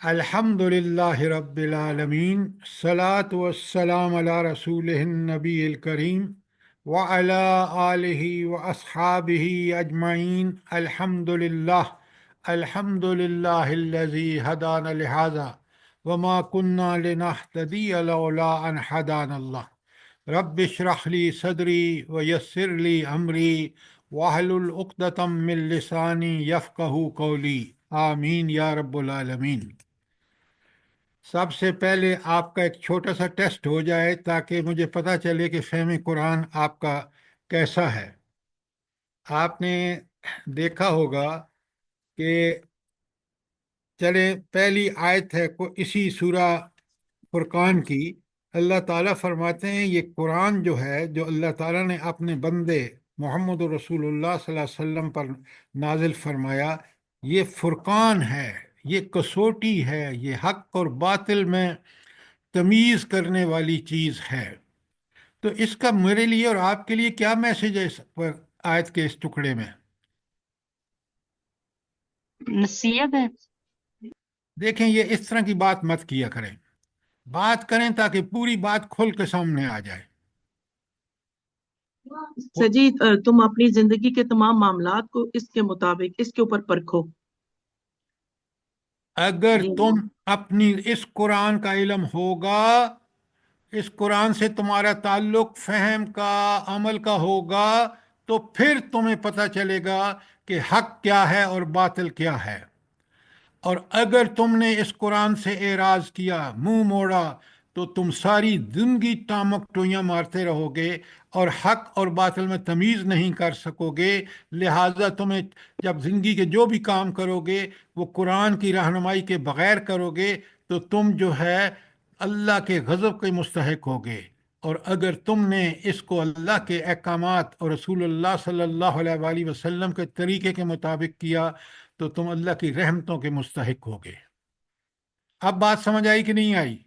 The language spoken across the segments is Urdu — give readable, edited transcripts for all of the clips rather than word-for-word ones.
الحمد للہ رب العالمین الصلاۃ والسلام علی رسول النبی الکریم وعلی آلہ واصحابہ اجمعین الحمد للہ الذی ہدانا لہذا وما كنا لنہتدی لولا ان ہدانا اللہ رب اشرح لی صدری ویسر لی امری واحلل عقدۃ من لسانی یفقہوا قولی آمین یا رب العالمین۔ سب سے پہلے آپ کا ایک چھوٹا سا ٹیسٹ ہو جائے تاکہ مجھے پتہ چلے کہ فہم قرآن آپ کا کیسا ہے۔ آپ نے دیکھا ہوگا کہ چلے پہلی آیت ہے اسی سورہ فرقان کی۔ اللہ تعالیٰ فرماتے ہیں یہ قرآن جو ہے، جو اللہ تعالیٰ نے اپنے بندے محمد رسول اللہ صلی اللہ علیہ وسلم پر نازل فرمایا، یہ فرقان ہے، یہ کسوٹی ہے، یہ حق اور باطل میں تمیز کرنے والی چیز ہے۔ تو اس کا میرے لیے اور آپ کے لیے کیا میسج ہے اس پر آیت کے اس ٹکڑے میں؟ نصیحت ہے۔ دیکھیں، یہ اس طرح کی بات مت کیا کریں، بات کریں تاکہ پوری بات کھل کے سامنے آ جائے۔ سجی تم اپنی زندگی کے تمام معاملات کو اس کے مطابق اس کے اوپر پرکھو۔ اگر جی تم اپنی اس قرآن کا علم ہوگا، اس قرآن سے تمہارا تعلق فہم کا، عمل کا ہوگا، تو پھر تمہیں پتہ چلے گا کہ حق کیا ہے اور باطل کیا ہے۔ اور اگر تم نے اس قرآن سے اعراض کیا، منہ موڑا، تو تم ساری زندگی ٹامک ٹوئیاں مارتے رہو گے اور حق اور باطل میں تمیز نہیں کر سکو گے۔ لہٰذا تمہیں جب زندگی کے جو بھی کام کرو گے وہ قرآن کی رہنمائی کے بغیر کرو گے تو تم جو ہے اللہ کے غضب کے مستحق ہوگے۔ اور اگر تم نے اس کو اللہ کے احکامات اور رسول اللہ صلی اللہ علیہ وآلہ وسلم کے طریقے کے مطابق کیا تو تم اللہ کی رحمتوں کے مستحق ہوگے۔ اب بات سمجھ آئی کہ نہیں آئی؟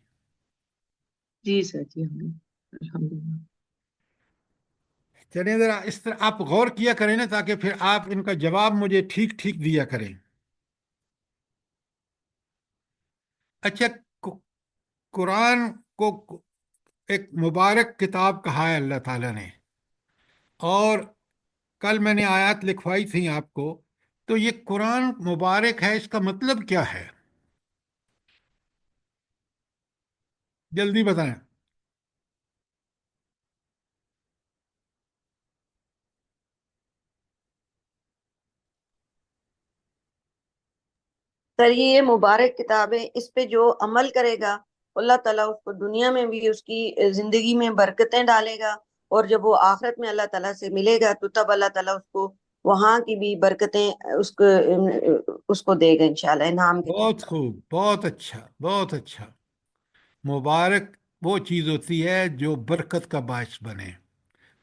جی سر، جی الحمدللہ۔ چلیں ذرا اس طرح آپ غور کیا کریں نا، تاکہ پھر آپ ان کا جواب مجھے ٹھیک ٹھیک دیا کریں۔ اچھا، قرآن کو ایک مبارک کتاب کہا ہے اللہ تعالیٰ نے، اور کل میں نے آیات لکھوائی تھیں آپ کو، تو یہ قرآن مبارک ہے، اس کا مطلب کیا ہے؟ جلدی بتائیں۔ سر یہ مبارک کتاب ہے، اس پہ جو عمل کرے گا اللہ تعالیٰ اس کو دنیا میں بھی اس کی زندگی میں برکتیں ڈالے گا، اور جب وہ آخرت میں اللہ تعالیٰ سے ملے گا تو تب اللہ تعالیٰ اس کو وہاں کی بھی برکتیں اس کو دے گا انشاءاللہ انعام کے طور بہت پر۔ خوب، بہت اچھا، بہت اچھا۔ مبارک وہ چیز ہوتی ہے جو برکت کا باعث بنے۔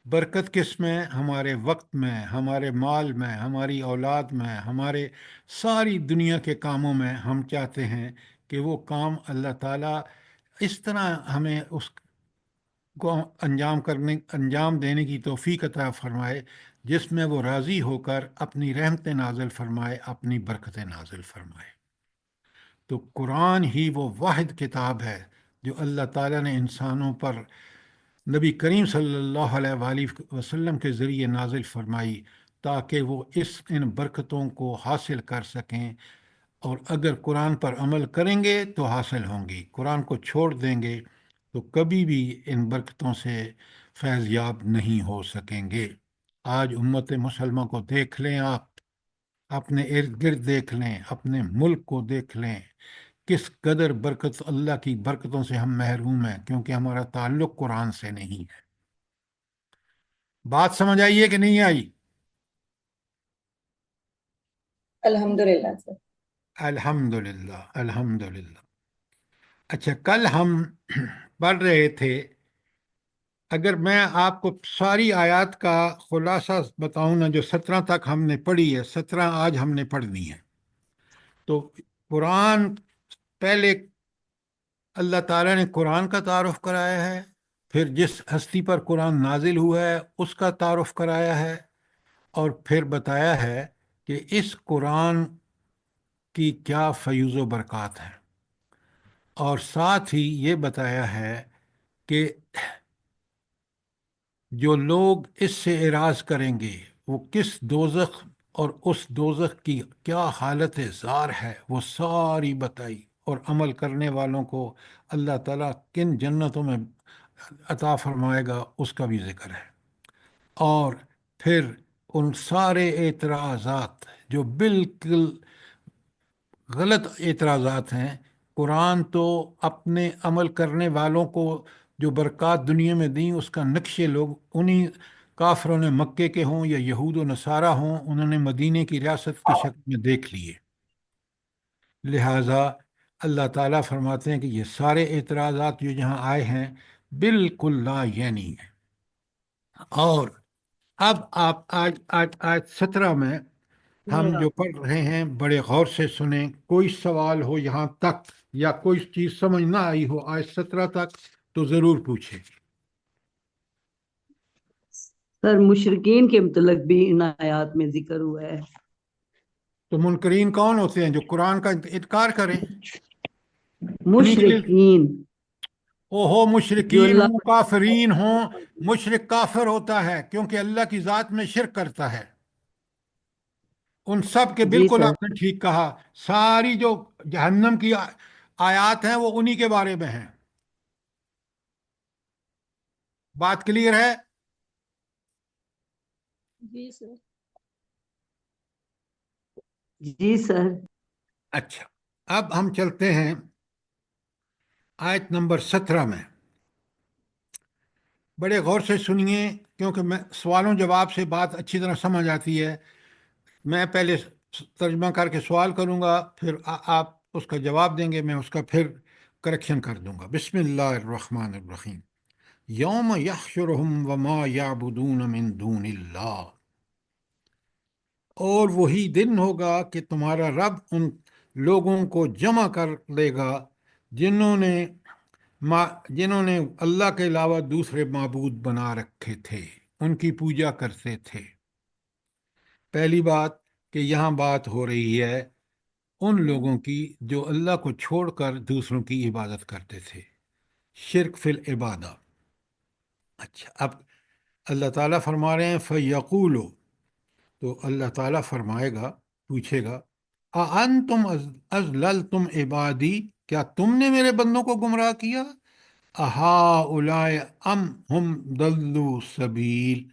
برکت کس میں؟ ہمارے وقت میں، ہمارے مال میں، ہماری اولاد میں، ہمارے ساری دنیا کے کاموں میں۔ ہم چاہتے ہیں کہ وہ کام اللہ تعالیٰ اس طرح ہمیں اس کو انجام دینے کی توفیق عطا فرمائے جس میں وہ راضی ہو کر اپنی رحمتیں نازل فرمائے، اپنی برکتیں نازل فرمائے۔ تو قرآن ہی وہ واحد کتاب ہے جو اللہ تعالیٰ نے انسانوں پر نبی کریم صلی اللہ علیہ وآلہ وسلم کے ذریعے نازل فرمائی تاکہ وہ ان برکتوں کو حاصل کر سکیں۔ اور اگر قرآن پر عمل کریں گے تو حاصل ہوں گی، قرآن کو چھوڑ دیں گے تو کبھی بھی ان برکتوں سے فیض یاب نہیں ہو سکیں گے۔ آج امت مسلمہ کو دیکھ لیں، آپ اپنے ارد گرد دیکھ لیں، اپنے ملک کو دیکھ لیں، کس قدر برکت، اللہ کی برکتوں سے ہم محروم ہیں کیونکہ ہمارا تعلق قرآن سے نہیں ہے۔ بات سمجھ آئی ہے کہ نہیں آئی؟ الحمدللہ سر۔ الحمدللہ، الحمدللہ۔ اچھا، کل ہم پڑھ رہے تھے، اگر میں آپ کو ساری آیات کا خلاصہ بتاؤں نا، جو 17 تک ہم نے پڑھی ہے، 17 آج ہم نے پڑھنی ہے۔ تو قرآن پہلے اللہ تعالیٰ نے قرآن کا تعارف کرایا ہے، پھر جس ہستی پر قرآن نازل ہوا ہے اس کا تعارف کرایا ہے، اور پھر بتایا ہے کہ اس قرآن کی کیا فیوز و برکات ہیں۔ اور ساتھ ہی یہ بتایا ہے کہ جو لوگ اس سے اعراض کریں گے وہ کس دوزخ اور اس دوزخ کی کیا حالت زار ہے وہ ساری بتائی، اور عمل کرنے والوں کو اللہ تعالیٰ کن جنتوں میں عطا فرمائے گا اس کا بھی ذکر ہے۔ اور پھر ان سارے اعتراضات جو بالکل غلط اعتراضات ہیں، قرآن تو اپنے عمل کرنے والوں کو جو برکات دنیا میں دیں اس کا نقشے لوگ انہی کافروں نے، مکے کے ہوں یا یہود و نصارہ ہوں، انہوں نے مدینے کی ریاست کی شکل میں دیکھ لیے۔ لہٰذا اللہ تعالیٰ فرماتے ہیں کہ یہ سارے اعتراضات جو یہاں آئے ہیں بالکل لا یعنی ہیں۔ اور اب آپ آج 17 میں ہم جو پڑھ رہے ہیں بڑے غور سے سنیں، کوئی سوال ہو یہاں تک یا کوئی چیز سمجھ نہ آئی ہو آج 17 تک تو ضرور پوچھیں۔ سر مشرقین کے متعلق بھی ان آیات میں ذکر ہوا ہے۔ تو منکرین کون ہوتے ہیں؟ جو قرآن کا انکار کریں۔ مشرقین او ہو، جو مشرکین اللہ ہوں کافرین ہوں، مشرک کافر ہوتا ہے کیونکہ اللہ کی ذات میں شرک کرتا ہے۔ ان سب کے جی بالکل سر، آپ نے ٹھیک کہا، ساری جو جہنم کی آیات ہیں وہ انہی کے بارے میں ہیں۔ بات کلیئر ہے؟ جی سر۔ جی سر۔ اچھا، اب ہم چلتے ہیں آیت نمبر 17 میں۔ بڑے غور سے سنیے کیونکہ میں سوالوں جواب سے بات اچھی طرح سمجھ آتی ہے۔ میں پہلے ترجمہ کر کے سوال کروں گا، پھر آپ اس کا جواب دیں گے، میں اس کا پھر کریکشن کر دوں گا۔ بسم اللہ الرحمن الرحیم۔ یوم یحشرہم وما یعبدون من دون اللہ، اور وہی دن ہوگا کہ تمہارا رب ان لوگوں کو جمع کر لے گا جنہوں نے اللہ کے علاوہ دوسرے معبود بنا رکھے تھے، ان کی پوجا کرتے تھے۔ پہلی بات کہ یہاں بات ہو رہی ہے ان لوگوں کی جو اللہ کو چھوڑ کر دوسروں کی عبادت کرتے تھے، شرک فی العبادہ۔ اچھا، اب اللہ تعالیٰ فرما رہے ہیں فَيَقُولُ، تو اللہ تعالیٰ فرمائے گا، پوچھے گا اَأَنْتُمْ أَضْلَلْتُمْ عِبَادِي، کیا تم نے میرے بندوں کو گمراہ کیا؟ اَهَٰؤُلَاءِ أَمْ هُمْ ضَلُّوا السَّبِيلَ،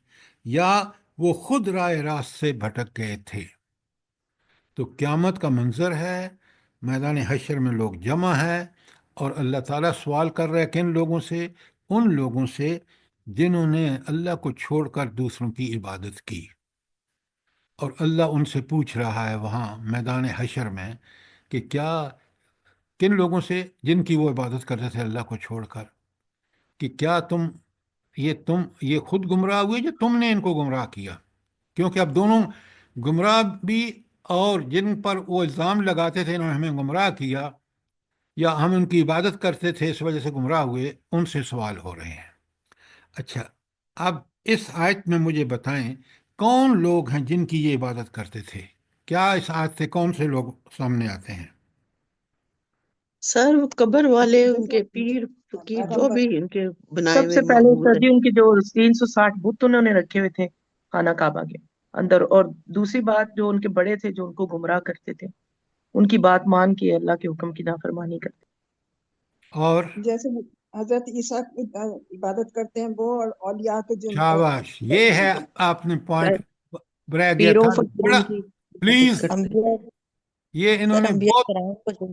یا وہ خود راہ راست سے بھٹک گئے تھے۔ تو قیامت کا منظر ہے، میدان حشر میں لوگ جمع ہے، اور اللہ تعالیٰ سوال کر رہے ہیں کن لوگوں سے؟ ان لوگوں سے جنہوں نے اللہ کو چھوڑ کر دوسروں کی عبادت کی۔ اور اللہ ان سے پوچھ رہا ہے وہاں میدان حشر میں کہ کن لوگوں سے جن کی وہ عبادت کرتے تھے اللہ کو چھوڑ کر، کہ کیا تم یہ خود گمراہ ہوئے یا تم نے ان کو گمراہ کیا؟ کیونکہ اب دونوں گمراہ بھی، اور جن پر وہ الزام لگاتے تھے انہوں نے ہمیں گمراہ کیا یا ہم ان کی عبادت کرتے تھے اس وجہ سے گمراہ ہوئے، ان سے سوال ہو رہے ہیں۔ اچھا، اب اس آیت میں مجھے بتائیں کون لوگ ہیں جن کی یہ عبادت کرتے تھے؟ کیا اس آیت سے کون سے لوگ سامنے آتے ہیں؟ سر وہ قبر والے، ان کے پیر فقیر جو بھی ان کے بنائے سب ہوئے سے پہلے معبود سر ہیں۔ جی ان کے جو 360 بت انہوں نے رکھے ہوئے تھے خانہ کعبہ کے اندر، اور دوسری بات جو ان کے بڑے تھے جو ان کو گمراہ کرتے تھے، ان کی بات مان کے اللہ کے حکم کی نافرمانی کرتے۔ اور جیسے حضرت عیسیٰ کی عبادت کرتے ہیں وہ، اور اولیاء کے جو شاباش، یہ ہے آپ نے پوائنٹ رہ گیا پیروں تھا فقیروں بڑا، کی عبادت پلیز۔ کرتے۔ انبیاء یہ انہوں سر نے انبیاء بہت کرام کو جو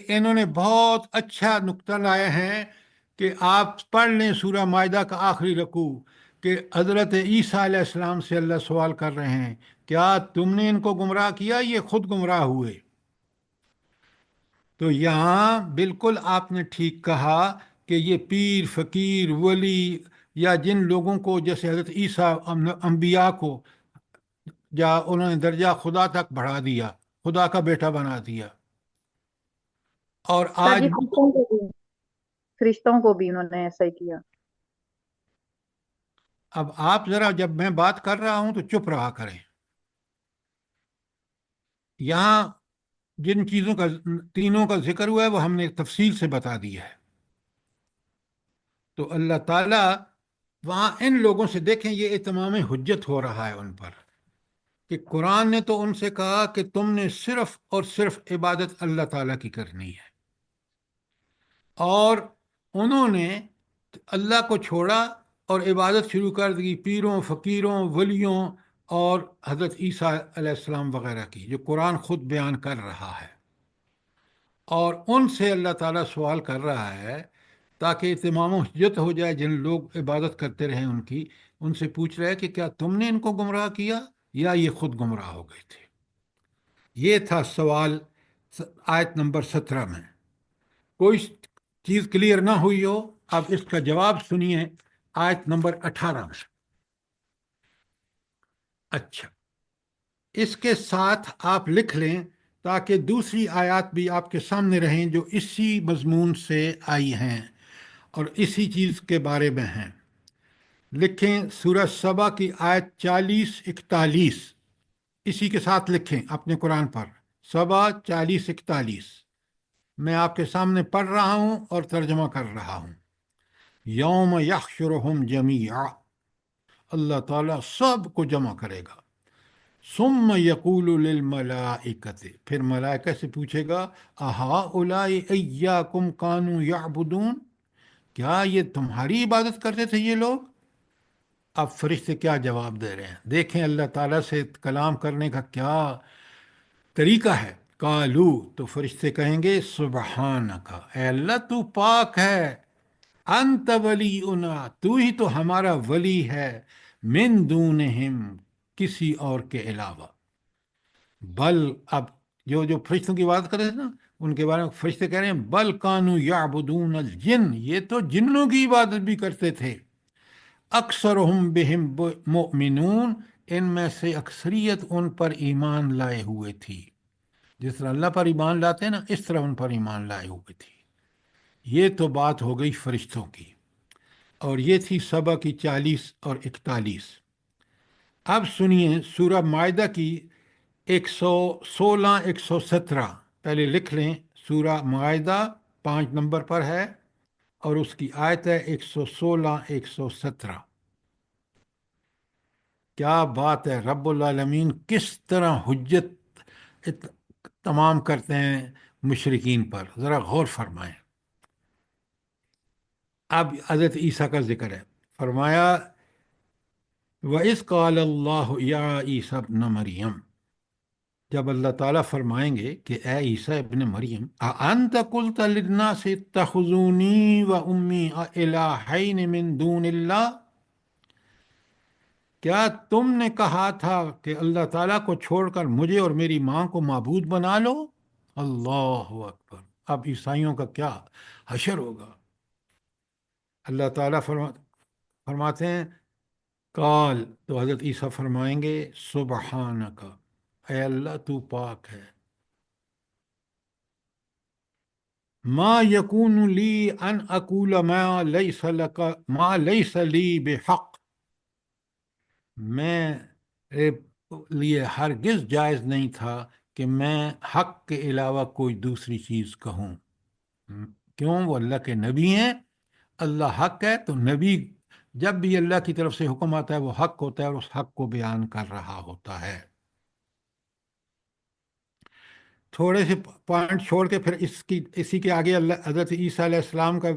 انہوں نے بہت اچھا نقطہ لایا ہے کہ آپ پڑھ لیں سورہ مائدہ کا آخری رکوع کہ حضرت عیسیٰ علیہ السلام سے اللہ سوال کر رہے ہیں کیا تم نے ان کو گمراہ کیا، یہ خود گمراہ ہوئے۔ تو یہاں بالکل آپ نے ٹھیک کہا کہ یہ پیر فقیر ولی یا جن لوگوں کو جیسے حضرت عیسیٰ انبیاء کو یا انہوں نے درجہ خدا تک بڑھا دیا، خدا کا بیٹا بنا دیا، اور سر آج جی فرشتوں کو بھی انہوں نے ایسا ہی کیا۔ اب آپ ذرا جب میں بات کر رہا ہوں تو چپ رہا کریں۔ یہاں جن چیزوں کا تینوں کا ذکر ہوا ہے وہ ہم نے تفصیل سے بتا دیا ہے. تو اللہ تعالیٰ وہاں ان لوگوں سے، دیکھیں یہ اتمام حجت ہو رہا ہے ان پر، کہ قرآن نے تو ان سے کہا کہ تم نے صرف اور صرف عبادت اللہ تعالیٰ کی کرنی ہے، اور انہوں نے اللہ کو چھوڑا اور عبادت شروع کر دی پیروں، فقیروں، ولیوں اور حضرت عیسیٰ علیہ السلام وغیرہ کی، جو قرآن خود بیان کر رہا ہے. اور ان سے اللہ تعالیٰ سوال کر رہا ہے تاکہ اتمام و حجت ہو جائے. جن لوگ عبادت کرتے رہے ان کی، ان سے پوچھ رہا ہے کہ کیا تم نے ان کو گمراہ کیا یا یہ خود گمراہ ہو گئے تھے. یہ تھا سوال آیت نمبر 17 میں. کوئی چیز کلیئر نہ ہوئی ہو، اب اس کا جواب سنیے آیت نمبر 18 میں. اچھا، اس کے ساتھ آپ لکھ لیں تاکہ دوسری آیات بھی آپ کے سامنے رہیں جو اسی مضمون سے آئی ہیں اور اسی چیز کے بارے میں ہیں. لکھیں سورہ سبا کی آیت 40-41، اسی کے ساتھ لکھیں اپنے قرآن پر. سبا 40-41 میں آپ کے سامنے پڑھ رہا ہوں اور ترجمہ کر رہا ہوں. یوم یحشرہم جمیعا، اللہ تعالیٰ سب کو جمع کرے گا. ثم یقول للملائکۃ، پھر ملائکہ سے پوچھے گا، اہؤلاء ایاکم کانوا یعبدون، کیا یہ تمہاری عبادت کرتے تھے یہ لوگ؟ اب فرشتے کیا جواب دے رہے ہیں، دیکھیں اللہ تعالیٰ سے کلام کرنے کا کیا طریقہ ہے. قالو، تو فرشتے کہیں گے، سبحانک، اے اللہ تو پاک ہے، انت ولینا، تو ہی تو ہمارا ولی ہے، من دونہم، کسی اور کے علاوہ. بل، اب جو فرشتوں کی بات کر رہے تھے نا، ان کے بارے میں فرشتے کہہ رہے ہیں، بل کانوا یعبدون الجن، یہ تو جنوں کی عبادت بھی کرتے تھے. اکثرہم بہم مؤمنون، ان میں سے اکثریت ان پر ایمان لائے ہوئے تھی. جس طرح اللہ پر ایمان لاتے ہیں نا، اس طرح ان پر ایمان لائے ہوئے تھی. یہ تو بات ہو گئی فرشتوں کی، اور یہ تھی سبا کی 40 اور 41. اب سنیے سورہ معاہدہ کی 116-117، پہلے لکھ لیں. سورہ معاہدہ 5 نمبر پر ہے اور اس کی آیت ہے 116-117. کیا بات ہے، رب العالمین کس طرح حجت تمام کرتے ہیں مشرکین پر، ذرا غور فرمائیں. اب حضرت عیسیٰ کا ذکر ہے. فرمایا، وَإِذْ قَالَ اللَّهُ يَا عِيسَى ابْنَ مَرْيَمَ، جب اللہ تعالیٰ فرمائیں گے کہ اے عیسیٰ ابن مریم، أَأَنْتَ قُلْتَ لِلنَّاسِ اتَّخِذُونِي وَأُمِّي إِلَٰهَيْنِ مِن دُونِ اللَّهِ، کیا تم نے کہا تھا کہ اللہ تعالیٰ کو چھوڑ کر مجھے اور میری ماں کو معبود بنا لو؟ اللہ اکبر. اب عیسائیوں کا کیا حشر ہوگا. اللہ تعالیٰ فرماتے ہیں قال، تو حضرت عیسیٰ فرمائیں گے، سبحانک، اے اللہ تو پاک ہے، ما یکون لی ان اقول ما لیس لی بحق، میں لیے ہرگز جائز نہیں تھا کہ میں حق کے علاوہ کوئی دوسری چیز کہوں. کیوں؟ وہ اللہ کے نبی ہیں، اللہ حق ہے، تو نبی جب بھی اللہ کی طرف سے حکم آتا ہے وہ حق ہوتا ہے اور اس حق کو بیان کر رہا ہوتا ہے. تھوڑے سے پوائنٹ چھوڑ کے پھر اسی کے آگے حضرت عیسیٰ علیہ السلام کا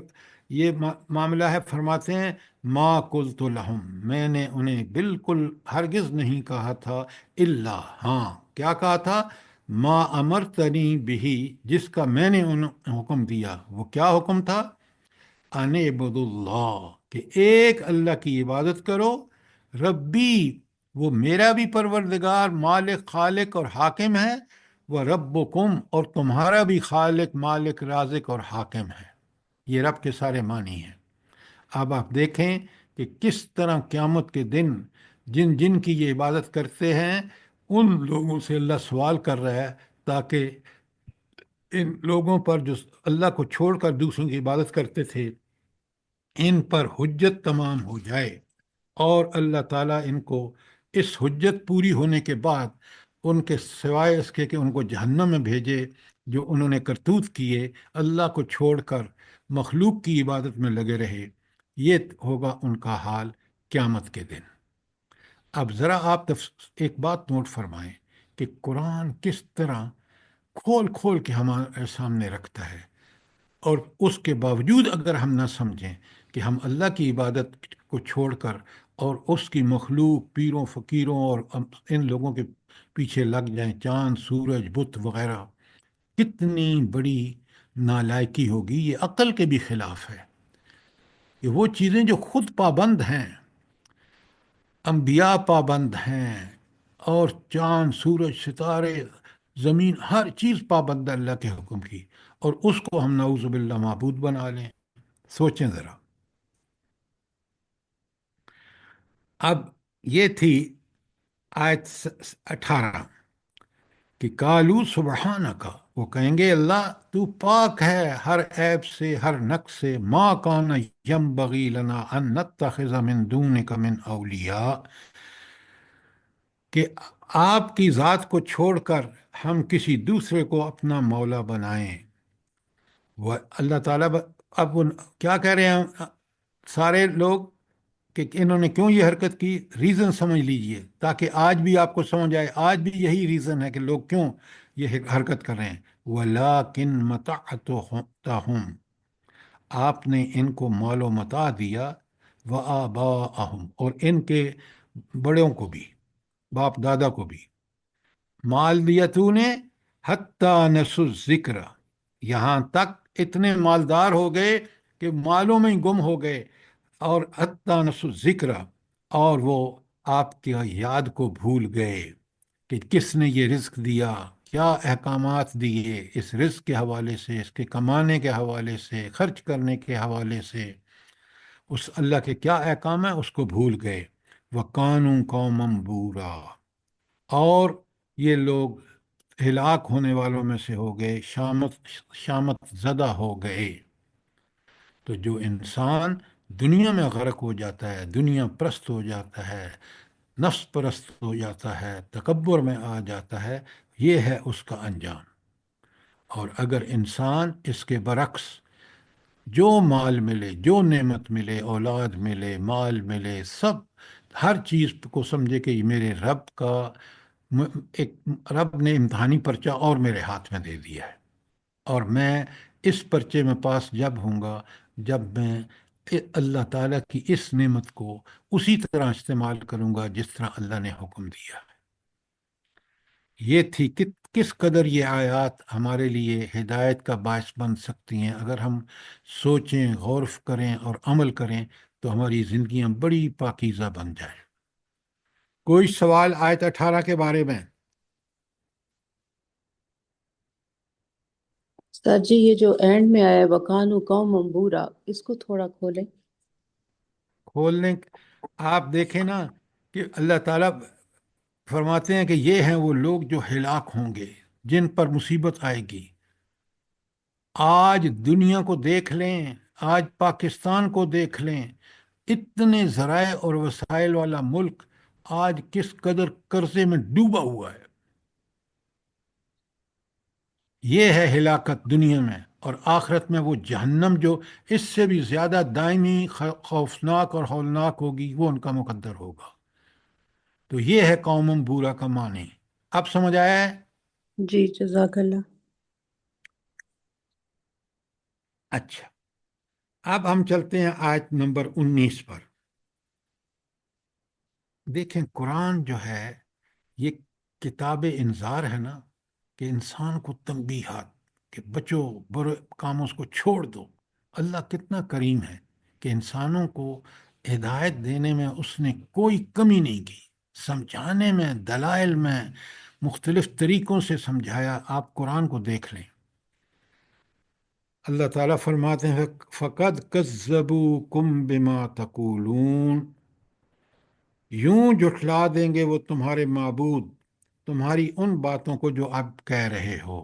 یہ معاملہ ہے. فرماتے ہیں، ما قلت لہم، میں نے انہیں بالکل ہرگز نہیں کہا تھا، الا، ہاں کیا کہا تھا، ما امرتنی بہی، جس کا میں نے انہیں حکم دیا. وہ کیا حکم تھا؟ ان اعبدوا اللہ، کہ ایک اللہ کی عبادت کرو، ربی، وہ میرا بھی پروردگار، مالک، خالق اور حاکم ہے، وہ ربکم، اور تمہارا بھی خالق، مالک، رازق اور حاکم ہے. یہ رب کے سارے معنی ہیں. اب آپ دیکھیں کہ کس طرح قیامت کے دن جن جن کی یہ عبادت کرتے ہیں ان لوگوں سے اللہ سوال کر رہا ہے تاکہ ان لوگوں پر جو اللہ کو چھوڑ کر دوسروں کی عبادت کرتے تھے ان پر حجت تمام ہو جائے، اور اللہ تعالیٰ ان کو اس حجت پوری ہونے کے بعد ان کے سوائے اس کے کہ ان کو جہنم میں بھیجے جو انہوں نے کرتوت کیے، اللہ کو چھوڑ کر مخلوق کی عبادت میں لگے رہے، یہ ہوگا ان کا حال قیامت کے دن۔ اب ذرا آپ ایک بات نوٹ فرمائیں کہ قرآن کس طرح کھول کھول کے ہمارے سامنے رکھتا ہے، اور اس کے باوجود اگر ہم نہ سمجھیں کہ ہم اللہ کی عبادت کو چھوڑ کر اور اس کی مخلوق پیروں فقیروں اور ان لوگوں کے پیچھے لگ جائیں، چاند سورج بت وغیرہ، کتنی بڑی نالائکی ہوگی۔ یہ عقل کے بھی خلاف ہے کہ وہ چیزیں جو خود پابند ہیں، انبیاء پابند ہیں، اور چاند سورج ستارے زمین ہر چیز پابند ہے اللہ کے حکم کی، اور اس کو ہم نعوذ باللہ معبود بنا لیں۔ سوچیں ذرا۔ اب یہ تھی آیت 18 کہ کالو سبحانکا، وہ کہیں گے اللہ تو پاک ہے ہر عیب سے، ہر نقص سے، ما کان ینبغی لنا ان نتخذ من دونک من اولیاء، کہ آپ کی ذات کو چھوڑ کر ہم کسی دوسرے کو اپنا مولا بنائیں۔ وہ اللہ تعالیٰ اب کیا کہہ رہے ہیں سارے لوگ کہ انہوں نے کیوں یہ حرکت کی؟ ریزن سمجھ لیجئے تاکہ آج بھی آپ کو سمجھ آئے۔ آج بھی یہی ریزن ہے کہ لوگ کیوں یہ حرکت کر رہے ہیں۔ وَلَٰكِن مَتَعْتُهُمْ، آپ نے ان کو مال و متاع دیا، وَآبَاءَهُمْ، اور ان کے بڑوں کو بھی، باپ دادا کو بھی مال دیا تو نے، حتیٰ نسوا الذکر، یہاں تک اتنے مالدار ہو گئے کہ مالوں میں ہی گم ہو گئے، اور حتیٰ نسوا الذکر، اور وہ آپ کی یاد کو بھول گئے کہ کس نے یہ رزق دیا، کیا احکامات دیے اس رزق کے حوالے سے، اس کے کمانے کے حوالے سے، خرچ کرنے کے حوالے سے، اس اللہ کے کیا احکام ہیں اس کو بھول گئے۔ وَقَانُوا قَوْمًا بُورًا، اور یہ لوگ ہلاک ہونے والوں میں سے ہو گئے، شامت زدہ ہو گئے۔ تو جو انسان دنیا میں غرق ہو جاتا ہے، دنیا پرست ہو جاتا ہے، نفس پرست ہو جاتا ہے، تکبر میں آ جاتا ہے، یہ ہے اس کا انجام۔ اور اگر انسان اس کے برعکس جو مال ملے، جو نعمت ملے، اولاد ملے، مال ملے، سب ہر چیز کو سمجھے کہ یہ میرے رب کا ایک، رب نے امتحانی پرچہ اور میرے ہاتھ میں دے دیا ہے، اور میں اس پرچے میں پاس جب ہوں گا جب میں اللہ تعالیٰ کی اس نعمت کو اسی طرح استعمال کروں گا جس طرح اللہ نے حکم دیا ہے۔ یہ تھی کس قدر یہ آیات ہمارے لیے ہدایت کا باعث بن سکتی ہیں۔ اگر ہم سوچیں، غور کریں اور عمل کریں تو ہماری زندگیاں بڑی پاکیزہ بن جائیں۔ کوئی سوال آیت 18 کے بارے میں؟ سر جی یہ جو اینڈ میں آیا ہے وَقَانُوا قَوْمًا بُورًا، اس کو تھوڑا کھولیں۔ کھولنے آپ دیکھیں نا کہ اللہ تعالیٰ فرماتے ہیں کہ یہ ہیں وہ لوگ جو ہلاک ہوں گے، جن پر مصیبت آئے گی۔ آج دنیا کو دیکھ لیں، آج پاکستان کو دیکھ لیں، اتنے ذرائع اور وسائل والا ملک آج کس قدر قرضے میں ڈوبا ہوا ہے۔ یہ ہے ہلاکت دنیا میں، اور آخرت میں وہ جہنم جو اس سے بھی زیادہ دائمی خوفناک اور ہولناک ہوگی، وہ ان کا مقدر ہوگا۔ تو یہ ہے قوم بورا کا معنی۔ اب سمجھ آیا ہے؟ جی جزاک اللہ۔ اچھا، اب ہم چلتے ہیں آیت نمبر 19 پر۔ دیکھیں قرآن جو ہے یہ کتاب انذار ہے نا، کہ انسان کو تنبیہات کہ بچو، برے کاموں کو چھوڑ دو۔ اللہ کتنا کریم ہے کہ انسانوں کو ہدایت دینے میں اس نے کوئی کمی نہیں کی، سمجھانے میں، دلائل میں مختلف طریقوں سے سمجھایا۔ آپ قرآن کو دیکھ لیں، اللہ تعالیٰ فرماتے ہیں فَقَدْ كَذَّبُوكُمْ بِمَا تَقُولُونَ، یوں جھٹلا دیں گے وہ تمہارے معبود تمہاری ان باتوں کو جو آپ کہہ رہے ہو۔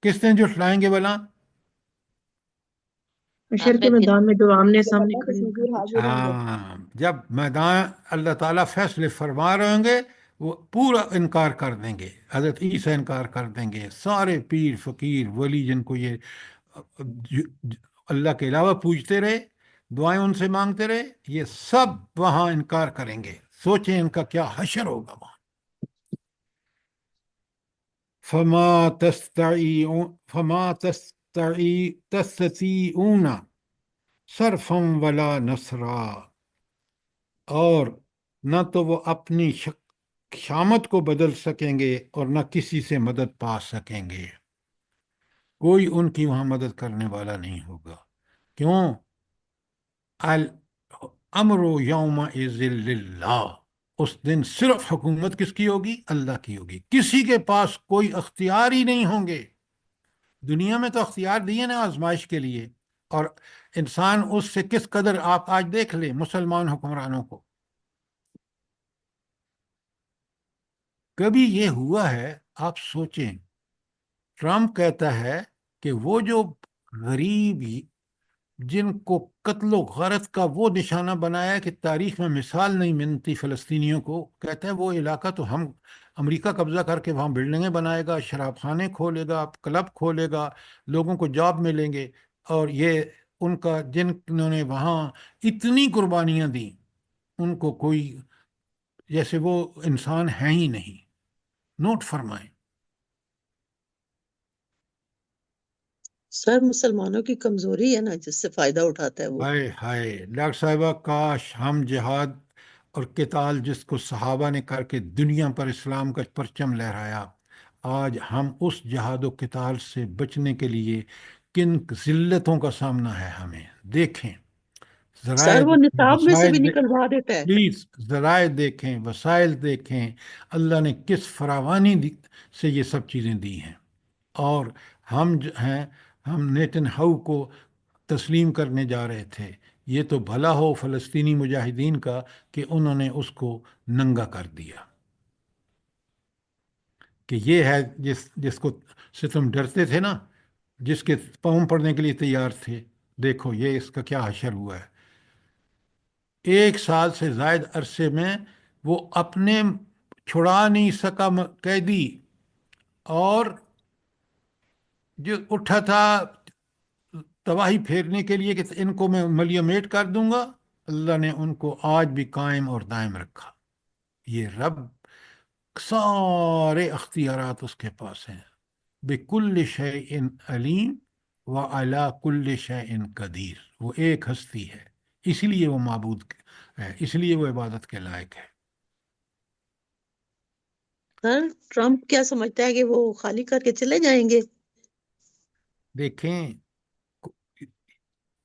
کس نے جھٹلائیں گے بلا؟ حشر کے میدان میں جو آمنے سامنے اللہ کے کھڑے ہو حضور کر حاضر ہوں گے۔ ہاں، جب میدان اللہ تعالیٰ فیصلے فرما رہے ہوں گے وہ پورا انکار کر دیں گے، حضرت عیسیٰ انکار کر دیں گے، سارے پیر فقیر ولی جن کو یہ اللہ کے علاوہ پوجتے رہے، دعائیں ان سے مانگتے رہے، یہ سب وہاں انکار کریں گے۔ سوچیں ان کا کیا حشر ہوگا وہاں۔ فما تستطيعون صرفا ولا نصرا، اور نہ تو وہ اپنی شامت کو بدل سکیں گے اور نہ کسی سے مدد پا سکیں گے، کوئی ان کی وہاں مدد کرنے والا نہیں ہوگا۔ کیوں؟ الامر یومئذ للہ، اس دن صرف حکومت کس کی ہوگی؟ اللہ کی ہوگی، کسی کے پاس کوئی اختیار ہی نہیں ہوں گے۔ دنیا میں تو اختیار دیے نا آزمائش کے لیے، اور انسان اس سے کس قدر، آپ آج دیکھ لیں مسلمان حکمرانوں کو، کبھی یہ ہوا ہے؟ آپ سوچیں، ٹرمپ کہتا ہے کہ وہ جو غریب جن کو قتل و غارت کا وہ نشانہ بنایا کہ تاریخ میں مثال نہیں ملتی فلسطینیوں کو، کہتا ہے وہ علاقہ تو ہم امریکہ قبضہ کر کے وہاں بلڈنگیں بنائے گا، شراب خانے کھولے گا، کلب کھولے گا، لوگوں کو جاب ملیں گے، اور یہ ان کا جنہوں نے وہاں اتنی قربانیاں دیں ان کو کوئی جیسے وہ انسان ہیں ہی نہیں۔ نوٹ فرمائیں۔ سر مسلمانوں کی کمزوری ہے نا جس سے فائدہ اٹھاتا ہے وہ۔ ہائے ہائے ڈاکٹر صاحبہ، کاش ہم جہاد اور قتال جس کو صحابہ نے کر کے دنیا پر اسلام کا پرچم لہرایا، آج ہم اس جہاد و قتال سے بچنے کے لیے کن ذلتوں کا سامنا ہے ہمیں۔ دیکھیں ذرائع، سر وہ نصاب میں سے بھی وسائل، نکلوا دیتا ہے۔ پلیز ذرائع دیکھیں، وسائل دیکھیں، اللہ نے کس فراوانی سے یہ سب چیزیں دی ہیں، اور ہم جو ہیں، ہم نیتن ہاؤ کو تسلیم کرنے جا رہے تھے۔ یہ تو بھلا ہو فلسطینی مجاہدین کا کہ انہوں نے اس کو ننگا کر دیا، کہ یہ ہے جس کو سے تم ڈرتے تھے نا، جس کے پاؤں پڑنے کے لیے تیار تھے، دیکھو یہ اس کا کیا حشر ہوا ہے۔ 1 سال سے زائد عرصے میں وہ اپنے چھڑا نہیں سکا قیدی، اور جو اٹھا تھا تباہی پھیرنے کے لیے کہ ان کو میں ملیہ میٹ کر دوں گا، اللہ نے ان کو آج بھی قائم اور دائم رکھا۔ یہ رب، سارے اختیارات اس کے پاس ہیں، بکل شیء علیم وعلی کل شیء قدیر۔ وہ ایک ہستی ہے، اس لیے وہ معبود ہے، اس لیے وہ عبادت کے لائق ہے۔ سر ٹرمپ کیا سمجھتا ہے کہ وہ خالی کر کے چلے جائیں گے؟ دیکھیں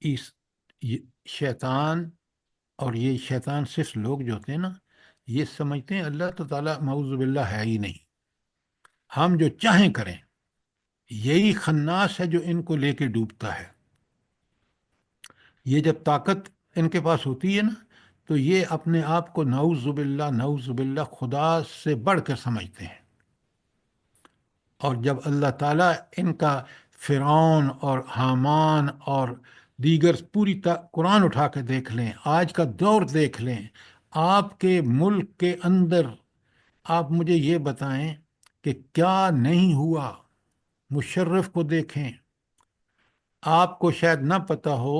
یہ شیطان، اور یہ شیطان صرف لوگ جو ہوتے ہیں نا، یہ سمجھتے ہیں اللہ تو تعالیٰ معوذ باللہ ہے ہی نہیں، ہم جو چاہیں کریں۔ یہی خناس ہے جو ان کو لے کے ڈوبتا ہے۔ یہ جب طاقت ان کے پاس ہوتی ہے نا، تو یہ اپنے آپ کو نعوذ باللہ نعوذ باللہ خدا سے بڑھ کر سمجھتے ہیں، اور جب اللہ تعالیٰ ان کا فرعون اور حامان اور دیگر پوری قرآن اٹھا کے دیکھ لیں، آج کا دور دیکھ لیں، آپ کے ملک کے اندر آپ مجھے یہ بتائیں کہ کیا نہیں ہوا۔ مشرف کو دیکھیں، آپ کو شاید نہ پتہ ہو،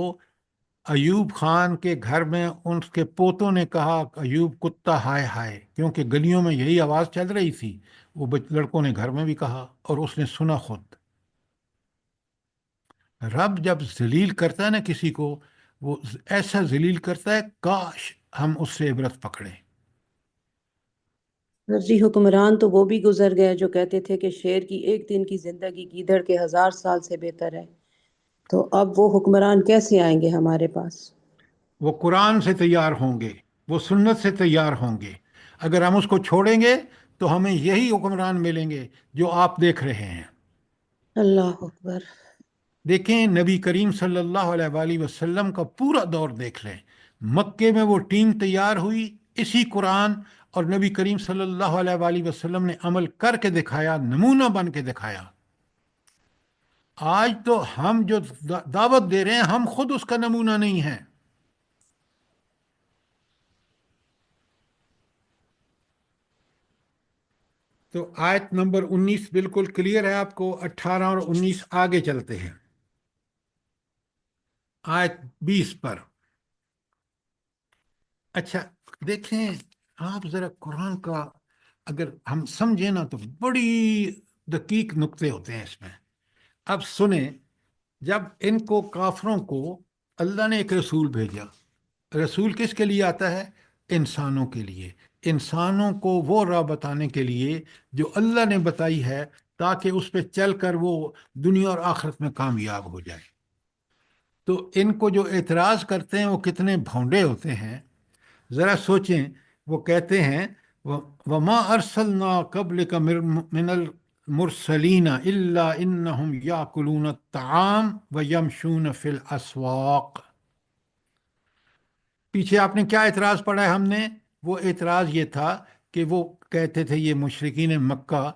ایوب خان کے گھر میں ان کے پوتوں نے کہا ایوب کتا ہائے ہائے، کیونکہ گلیوں میں یہی آواز چل رہی تھی، وہ لڑکوں نے گھر میں بھی کہا اور اس نے سنا خود۔ رب جب ذلیل کرتا ہے نا کسی کو، وہ ایسا ذلیل کرتا ہے، کاش ہم اس سے عبرت پکڑیں۔ جی حکمران تو وہ بھی گزر گئے جو کہتے تھے کہ شیر کی ایک دن کی زندگی گیدڑ کے 1000 سال سے بہتر ہے، تو اب وہ حکمران کیسے آئیں گے ہمارے پاس؟ وہ قرآن سے تیار ہوں گے، وہ سنت سے تیار ہوں گے۔ اگر ہم اس کو چھوڑیں گے تو ہمیں یہی حکمران ملیں گے جو آپ دیکھ رہے ہیں۔ اللہ اکبر۔ دیکھیں نبی کریم صلی اللہ علیہ وآلہ وسلم کا پورا دور دیکھ لیں، مکے میں وہ ٹیم تیار ہوئی اسی قرآن، اور نبی کریم صلی اللہ علیہ وآلہ وسلم نے عمل کر کے دکھایا، نمونہ بن کے دکھایا۔ آج تو ہم جو دعوت دے رہے ہیں، ہم خود اس کا نمونہ نہیں ہیں۔ تو آیت نمبر 19 بالکل کلیئر ہے آپ کو، 18 اور 19 آگے چلتے ہیں آیت 20 پر۔ اچھا دیکھیں، آپ ذرا قرآن کا اگر ہم سمجھیں نا تو بڑی دقیق نقطے ہوتے ہیں اس میں۔ اب سنیں، جب ان کو کافروں کو اللہ نے ایک رسول بھیجا، رسول کس کے لیے آتا ہے؟ انسانوں کے لیے، انسانوں کو وہ راہ بتانے کے لیے جو اللہ نے بتائی ہے، تاکہ اس پہ چل کر وہ دنیا اور آخرت میں کامیاب ہو جائے۔ تو ان کو جو اعتراض کرتے ہیں وہ کتنے بھونڈے ہوتے ہیں، ذرا سوچیں۔ وہ کہتے ہیں وما ارسلنا قبلک من المرسلین الا انہم یاکلون الطعام ویمشون فی الاسواق۔ پیچھے آپ نے کیا اعتراض پڑھا ہے ہم نے؟ وہ اعتراض یہ تھا کہ وہ کہتے تھے، یہ مشرکین مکہ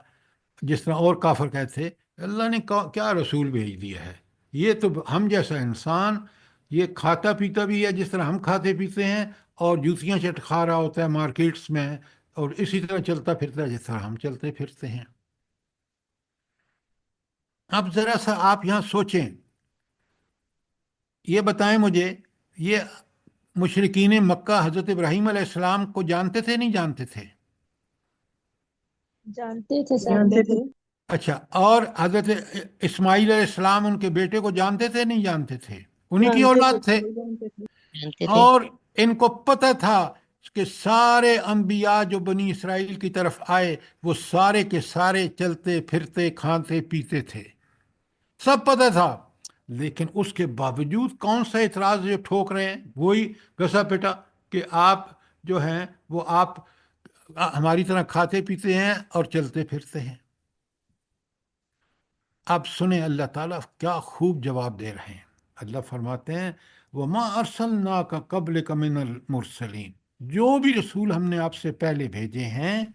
جس طرح اور کافر کہتے تھے، اللہ نے کیا رسول بھیج دیا ہے، یہ تو ہم جیسا انسان، یہ کھاتا پیتا بھی ہے جس طرح ہم کھاتے پیتے ہیں، اور جوتیاں چٹ کھا رہا ہوتا ہے مارکیٹس میں، اور اسی طرح چلتا پھرتا ہے جس طرح ہم چلتے پھرتے ہیں۔ اب ذرا سا آپ یہاں سوچیں، یہ بتائیں مجھے، یہ مشرکین مکہ حضرت ابراہیم علیہ السلام کو جانتے تھے نہیں جانتے تھے؟ جانتے تھے سر، جانتے تھے۔ اچھا، اور حضرت اسماعیل علیہ السلام ان کے بیٹے کو جانتے تھے نہیں جانتے تھے؟ انہی کی جانتے اولاد تھے۔ جانتے تھے۔ جانتے تھے۔ اور ان کو پتہ تھا کہ سارے انبیاء جو بنی اسرائیل کی طرف آئے وہ سارے کے سارے چلتے پھرتے کھاتے پیتے تھے، سب پتہ تھا، لیکن اس کے باوجود کون سا اعتراض جو ٹھوک رہے ہیں؟ وہی گھسا پیٹا کہ آپ جو ہیں وہ آپ ہماری طرح کھاتے پیتے ہیں اور چلتے پھرتے ہیں۔ اب سنیں اللہ تعالیٰ کیا خوب جواب دے رہے ہیں۔ اللہ فرماتے ہیں وَمَا أَرْسَلْنَاكَ قَبْلِكَ مِنَ الْمُرْسَلِينَ، جو بھی رسول ہم نے آپ سے پہلے بھیجے ہیں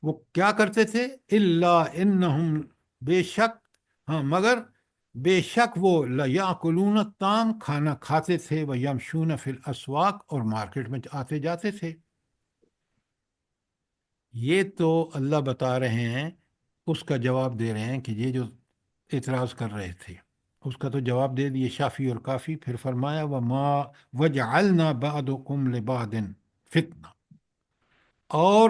وہ کیا کرتے تھے؟ إِلَّا إِنَّهُمْ، بے شک، ہاں مگر بے شک وہ لَيَأْكُلُونَ الطَّعَامَ، کھانا کھاتے تھے، وَيَمْشُونَ فِي الْأَسْوَاقِ، اور مارکیٹ میں آتے جاتے تھے۔ یہ تو اللہ بتا رہے ہیں، اس کا جواب دے رہے ہیں کہ یہ جو اعتراض کر رہے تھے اس کا تو جواب دے دیے شافی اور کافی۔ پھر فرمایا وما وجعلنا بعضکم لبعض فتنہ، اور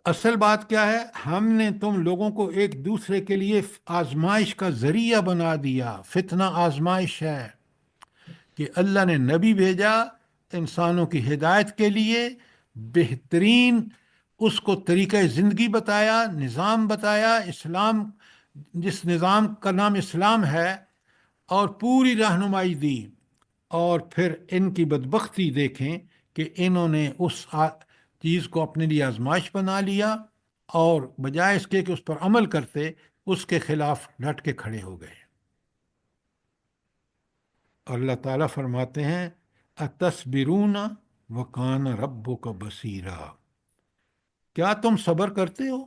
اصل بات کیا ہے؟ ہم نے تم لوگوں کو ایک دوسرے کے لیے آزمائش کا ذریعہ بنا دیا۔ فتنہ آزمائش ہے کہ اللہ نے نبی بھیجا انسانوں کی ہدایت کے لیے، بہترین اس کو طریقہ زندگی بتایا، نظام بتایا، اسلام جس نظام کا نام اسلام ہے، اور پوری رہنمائی دی، اور پھر ان کی بدبختی دیکھیں کہ انہوں نے اس چیز کو اپنے لیے آزمائش بنا لیا، اور بجائے اس کے کہ اس پر عمل کرتے، اس کے خلاف ڈٹ کے کھڑے ہو گئے۔ اور اللہ تعالیٰ فرماتے ہیں اتصبرون وکان ربک بصیرا، کیا تم صبر کرتے ہو؟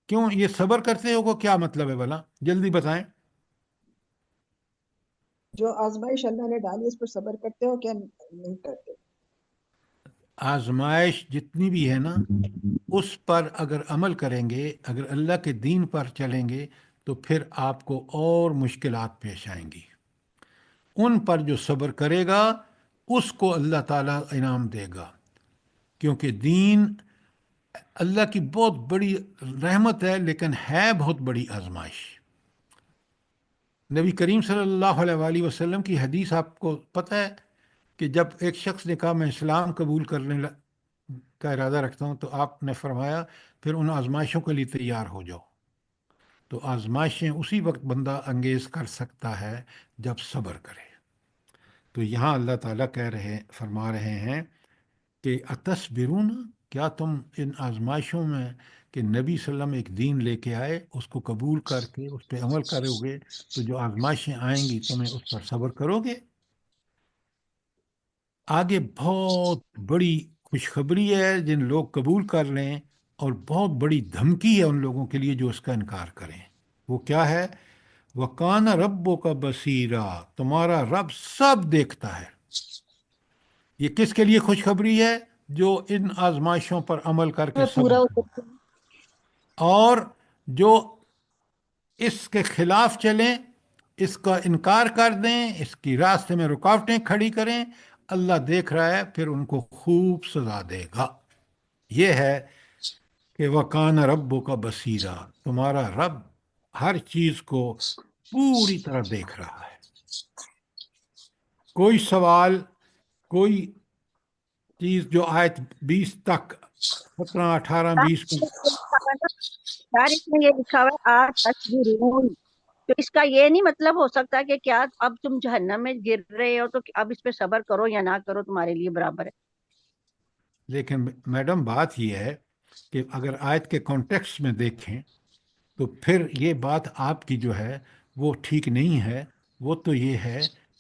کیوں یہ صبر کرتے ہو کو کیا مطلب ہے بھلا؟ جلدی بتائیں۔ جو آزمائش اللہ نے ڈالی اس پر صبر کرتے ہو کیا نہیں کرتے؟ آزمائش جتنی بھی ہے نا، اس پر اگر عمل کریں گے، اگر اللہ کے دین پر چلیں گے، تو پھر آپ کو اور مشکلات پیش آئیں گی۔ ان پر جو صبر کرے گا اس کو اللہ تعالیٰ انعام دے گا، کیونکہ دین اللہ کی بہت بڑی رحمت ہے، لیکن ہے بہت بڑی آزمائش۔ نبی کریم صلی اللہ علیہ وآلہ وسلم کی حدیث آپ کو پتہ ہے کہ جب ایک شخص نے کہا میں اسلام قبول کرنے کا ارادہ رکھتا ہوں، تو آپ نے فرمایا پھر ان آزمائشوں کے لیے تیار ہو جاؤ۔ تو آزمائشیں اسی وقت بندہ انگیز کر سکتا ہے جب صبر کرے۔ تو یہاں اللہ تعالیٰ فرما رہے ہیں کہ اتصبرون، کیا تم ان آزمائشوں میں کہ نبی صلی اللہ علیہ وسلم ایک دین لے کے آئے، اس کو قبول کر کے اس پہ عمل کرو گے، تو جو آزمائشیں آئیں گی تمہیں اس پر صبر کرو گے؟ آگے بہت بڑی خوشخبری ہے جن لوگ قبول کر لیں، اور بہت بڑی دھمکی ہے ان لوگوں کے لیے جو اس کا انکار کریں۔ وہ کیا ہے؟ وَقَانَ رَبُّكَ بَصِيرًا، تمہارا رب سب دیکھتا ہے۔ یہ کس کے لیے خوشخبری ہے؟ جو ان آزمائشوں پر عمل کر کے پورا صبر کریں، اور جو اس کے خلاف چلیں، اس کا انکار کر دیں، اس کی راستے میں رکاوٹیں کھڑی کریں، اللہ دیکھ رہا ہے، پھر ان کو خوب سزا دے گا۔ یہ ہے کہ وَكَانَ رَبُّكَ بَصِيرًا، تمہارا رب ہر چیز کو پوری طرح دیکھ رہا ہے۔ کوئی سوال، کوئی چیز جو آیت 20 تک، 17، 18، 20 کو، یار اس میں یہ لکھا ہوا ہے آج تصویرون، تو اس کا یہ نہیں مطلب ہو سکتا کہ کیا اب تم جہنم میں گر رہے ہو تو اب اس پہ صبر کرو یا نہ کرو تمہارے لیے برابر ہے؟ لیکن میڈم بات یہ ہے کہ اگر آیت کے کانٹیکسٹ میں دیکھیں تو پھر یہ بات آپ کی جو ہے وہ ٹھیک نہیں ہے۔ وہ تو یہ ہے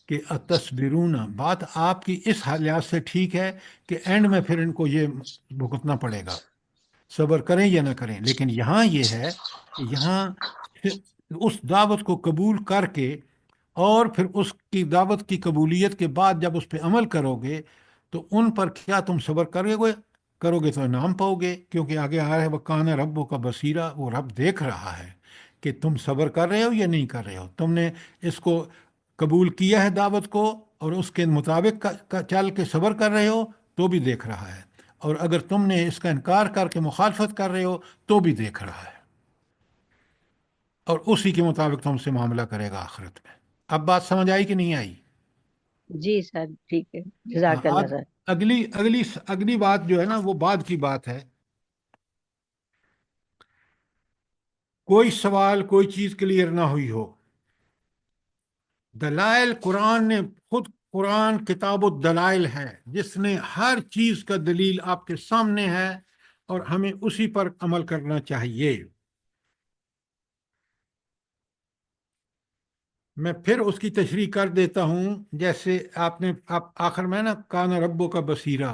کہ اتصبرون، بات آپ کی اس لحاظ سے ٹھیک ہے کہ اینڈ میں پھر ان کو یہ بھگتنا پڑے گا، صبر کریں یا نہ کریں۔ لیکن یہاں یہ ہے کہ یہاں اس دعوت کو قبول کر کے اور پھر اس کی دعوت کی قبولیت کے بعد جب اس پہ عمل کرو گے تو ان پر کیا تم صبر کرو گے تو انعام پاؤ گے، کیونکہ آگے آ رہا ہے وَكَانَ رَبُّكَ بَصِيرًا، وہ رب دیکھ رہا ہے کہ تم صبر کر رہے ہو یا نہیں کر رہے ہو۔ تم نے اس کو قبول کیا ہے دعوت کو اور اس کے مطابق چل کے صبر کر رہے ہو تو بھی دیکھ رہا ہے، اور اگر تم نے اس کا انکار کر کے مخالفت کر رہے ہو تو بھی دیکھ رہا ہے، اور اسی کے مطابق تم سے معاملہ کرے گا آخرت میں۔ اب بات سمجھ آئی کہ نہیں آئی؟ جی سر ٹھیک ہے، جزاک اللہ اب سر۔ اگلی بات جو ہے نا وہ بعد کی بات ہے۔ کوئی سوال، کوئی چیز کلیئر نہ ہوئی ہو، دلائل قرآن نے خود، قرآن کتاب الدلائل ہے جس نے ہر چیز کا دلیل آپ کے سامنے ہے، اور ہمیں اسی پر عمل کرنا چاہیے۔ میں پھر اس کی تشریح کر دیتا ہوں، جیسے آپ آخر میں نا کان ربو کا بصیرہ،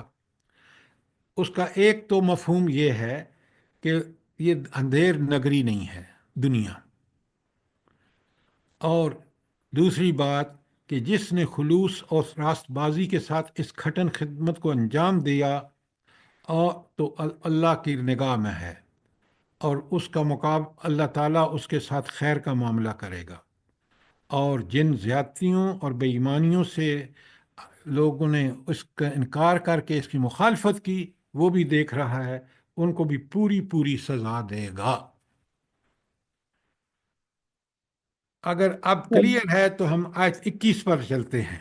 اس کا ایک تو مفہوم یہ ہے کہ یہ اندھیر نگری نہیں ہے دنیا، اور دوسری بات کہ جس نے خلوص اور راست بازی کے ساتھ اس کھٹن خدمت کو انجام دیا اور تو اللہ کی نگاہ میں ہے، اور اس کا اللہ تعالیٰ اس کے ساتھ خیر کا معاملہ کرے گا۔ اور جن زیادتیوں اور بے ایمانیوں سے لوگوں نے اس کا انکار کر کے اس کی مخالفت کی، وہ بھی دیکھ رہا ہے، ان کو بھی پوری سزا دے گا۔ اگر اب کلیئر ہے تو ہم آیت 21 پر چلتے ہیں۔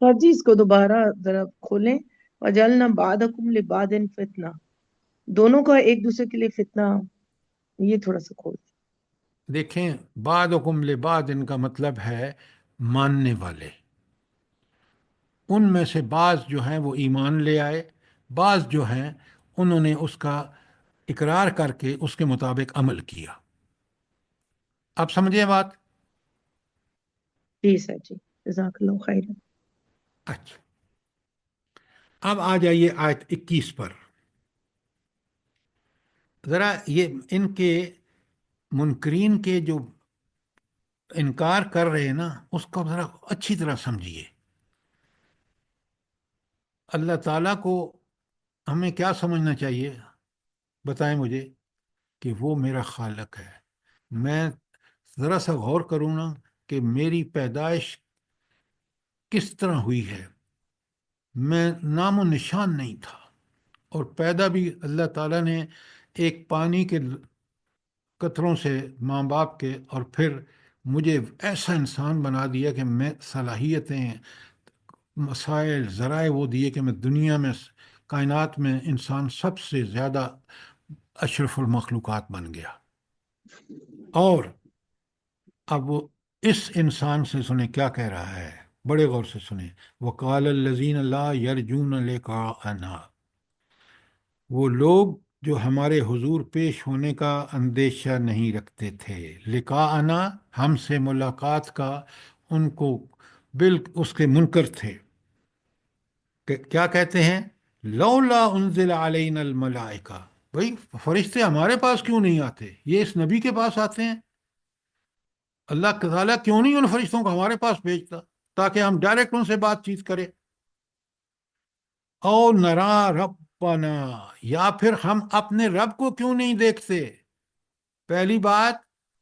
سر جی اس کو دوبارہ ذرا کھولیں۔ وَجَعَلْنَا بَعْضَكُمْ لِبَعْضٍ فِتْنَةً، دونوں کا ایک دوسرے کے لیے فتنہ، یہ تھوڑا سا کھول دیں۔ دیکھیں، بعضکم لبعض ان کا مطلب ہے ماننے والے، ان میں سے بعض جو ہیں وہ ایمان لے آئے، بعض جو ہیں انہوں نے اس کا اقرار کر کے اس کے مطابق عمل کیا۔ آپ سمجھیں بات؟ جی سر جی، جزاک اللہ خیر۔ اچھا، اب آ جائیے آیت 21 پر۔ ذرا یہ ان کے منکرین کے جو انکار کر رہے ہیں نا، اس کو ذرا اچھی طرح سمجھیے۔ اللہ تعالیٰ کو ہمیں کیا سمجھنا چاہیے؟ بتائیں مجھے کہ وہ میرا خالق ہے۔ میں ذرا سا غور کروں نا کہ میری پیدائش کس طرح ہوئی ہے، میں نام و نشان نہیں تھا، اور پیدا بھی اللہ تعالیٰ نے ایک پانی کے قطروں سے ماں باپ کے، اور پھر مجھے ایسا انسان بنا دیا کہ میں صلاحیتیں، مسائل، ذرائع وہ دیے کہ میں دنیا میں، کائنات میں انسان سب سے زیادہ اشرف المخلوقات بن گیا۔ اور اب وہ اس انسان سے سنیں کیا کہہ رہا ہے، بڑے غور سے سنیں۔ وَقَالَ الَّذِينَ لَا يَرْجُونَ لِقَاءَنَا، وہ لوگ جو ہمارے حضور پیش ہونے کا اندیشہ نہیں رکھتے تھے، لقاءنا ہم سے ملاقات کا، ان کو اس کے منکر تھے، کہ کیا کہتے ہیں؟ لولا انزل علینا الملائکہ، بھئی فرشتے ہمارے پاس کیوں نہیں آتے، یہ اس نبی کے پاس آتے ہیں، اللہ تعالیٰ کیوں نہیں ان فرشتوں کو ہمارے پاس بھیجتا تاکہ ہم ڈائریکٹ ان سے بات چیت کریں۔ او نرا رب ربنا، یا پھر ہم اپنے رب کو کیوں نہیں دیکھتے؟ پہلی بات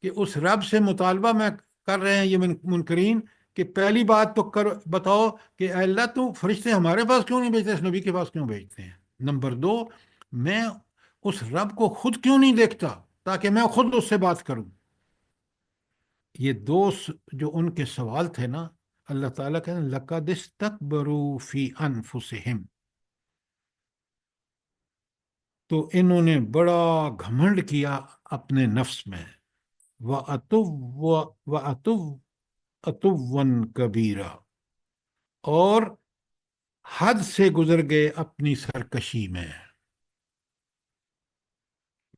کہ اس رب سے مطالبہ میں کر رہے ہیں یہ منکرین کہ پہلی بات تو بتاؤ کہ اے اللہ تو فرشتے ہمارے پاس کیوں نہیں بھیجتے، اس نبی کے پاس کیوں بھیجتے ہیں؟ نمبر دو، میں اس رب کو خود کیوں نہیں دیکھتا تاکہ میں خود اس سے بات کروں؟ یہ جو ان کے سوال تھے نا، اللہ تعالیٰ کہتے ہیں لَقَدِ اسْتَكْبَرُوا فِي أَنفُسِهِمْ، تو انہوں نے بڑا گھمنڈ کیا اپنے نفس میں، وَأَتُوًّا کبیرہ، اور حد سے گزر گئے اپنی سرکشی میں۔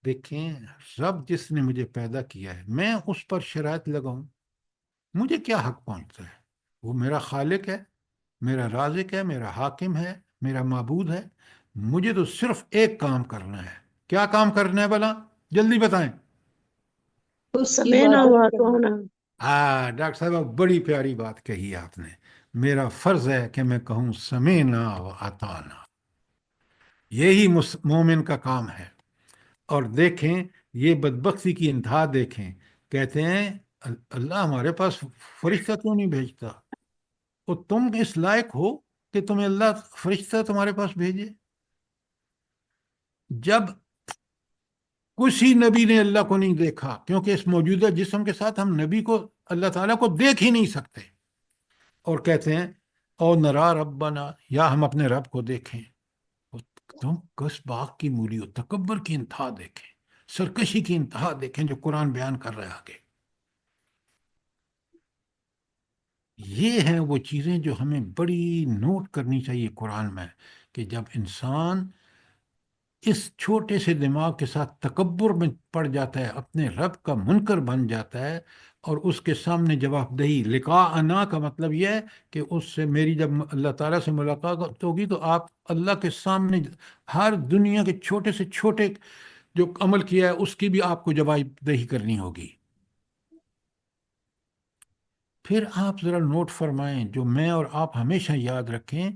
دیکھیں، رب جس نے مجھے پیدا کیا ہے میں اس پر شرائط لگاؤں، مجھے کیا حق پہنچتا ہے؟ وہ میرا خالق ہے، میرا رازق ہے، میرا حاکم ہے، میرا معبود ہے۔ مجھے تو صرف ایک کام کرنا ہے۔ کیا کام کرنا ہے بھلا؟ جلدی بتائیں۔ اس کی سمینا عبادت ہوا تو کرنا۔ ہونا۔ ڈاکٹر صاحب بڑی پیاری بات کہی آپ نے۔ میرا فرض ہے کہ میں کہوں سمینا و اطعنا، یہی مومن کا کام ہے۔ اور دیکھیں یہ بدبختی کی انتہا دیکھیں، کہتے ہیں اللہ ہمارے پاس فرشتہ کیوں نہیں بھیجتا؟ اور تم اس لائق ہو کہ تمہیں اللہ فرشتہ تمہارے پاس بھیجے؟ جب کسی نبی نے اللہ کو نہیں دیکھا، کیونکہ اس موجودہ جسم کے ساتھ ہم نبی کو، اللہ تعالیٰ کو دیکھ ہی نہیں سکتے، اور کہتے ہیں او نرا ربنا، یا ہم اپنے رب کو دیکھیں۔ تم کس باغ کی مولی ہو؟ تکبر کی انتہا دیکھیں، سرکشی کی انتہا دیکھیں جو قرآن بیان کر رہا ہے آگے۔ یہ ہیں وہ چیزیں جو ہمیں بڑی نوٹ کرنی چاہیے قرآن میں، کہ جب انسان اس چھوٹے سے دماغ کے ساتھ تکبر میں پڑ جاتا ہے، اپنے رب کا منکر بن جاتا ہے، اور اس کے سامنے جواب دہی، لقاءنا کا مطلب یہ ہے کہ اس سے میری جب اللہ تعالیٰ سے ملاقات ہوگی تو آپ اللہ کے سامنے ہر دنیا کے چھوٹے سے چھوٹے جو عمل کیا ہے اس کی بھی آپ کو جواب دہی کرنی ہوگی۔ پھر آپ ذرا نوٹ فرمائیں، جو میں اور آپ ہمیشہ یاد رکھیں،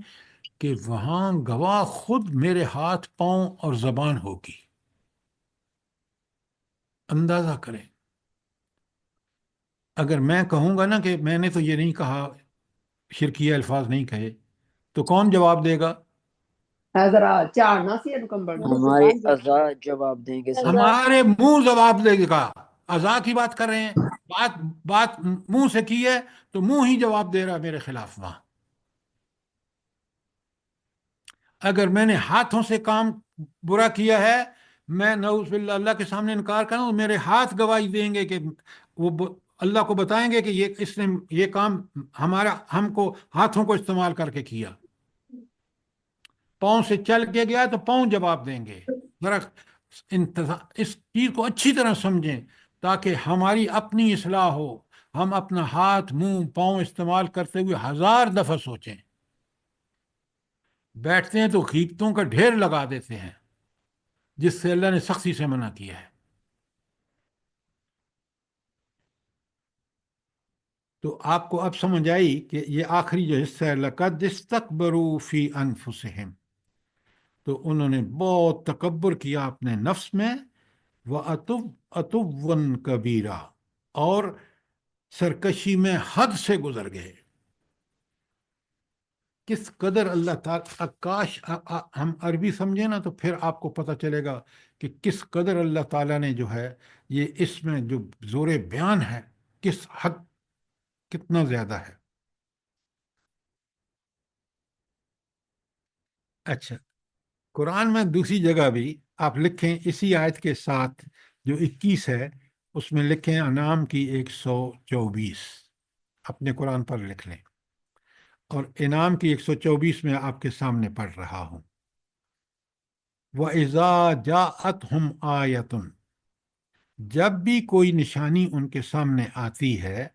کہ وہاں گواہ خود میرے ہاتھ، پاؤں اور زبان ہوگی۔ اندازہ کریں، اگر میں کہوں گا نا کہ میں نے تو یہ نہیں کہا، شرکیہ الفاظ نہیں کہے، تو کون جواب دے گا؟ حضرات چاڑنا سی کمبڑ ہمارے اعضاء جواب دیں گے سر۔ ہمارے منہ جواب دے گا۔ اعضاء کی بات کر رہے ہیں، بات منہ سے کی ہے تو منہ ہی جواب دے رہا میرے خلاف وہاں۔ اگر میں نے ہاتھوں سے کام برا کیا ہے، میں نعوذ باللہ اللہ کے سامنے انکار کروں تو میرے ہاتھ گواہی دیں گے، کہ وہ اللہ کو بتائیں گے کہ اس نے یہ کام ہم کو ہاتھوں کو استعمال کر کے کیا۔ پاؤں سے چل کے گیا تو پاؤں جواب دیں گے۔ ذرا اس چیز کو اچھی طرح سمجھیں تاکہ ہماری اپنی اصلاح ہو۔ ہم اپنا ہاتھ، منہ، پاؤں استعمال کرتے ہوئے 1000 دفعہ سوچیں۔ بیٹھتے ہیں تو غیبتوں کا ڈھیر لگا دیتے ہیں، جس سے اللہ نے سختی سے منع کیا ہے۔ تو آپ کو اب سمجھ آئی کہ یہ آخری جو حصہ ہے، لَقَدْ اسْتَكْبَرُوا فِي أَنفُسِهِمْ، تو انہوں نے بہت تکبر کیا اپنے نفس میں، وَأَتُوًّا کبیرہ، اور سرکشی میں حد سے گزر گئے۔ کس قدر اللہ تعالیٰ، کاش ہم عربی سمجھیں نا تو پھر آپ کو پتہ چلے گا کہ کس قدر اللہ تعالیٰ نے جو ہے یہ اس میں جو زور بیان ہے کس حد کتنا زیادہ ہے۔ اچھا، قرآن میں دوسری جگہ بھی آپ لکھیں اسی آیت کے ساتھ جو 21 ہے، اس میں لکھیں انعام کی 124، اپنے قرآن پر لکھ لیں، اور انعام کی 124 میں آپ کے سامنے پڑھ رہا ہوں۔ وَإِذَا جَاءَتْهُمْ آیَةٌ، جب بھی کوئی نشانی ان کے سامنے آتی ہے،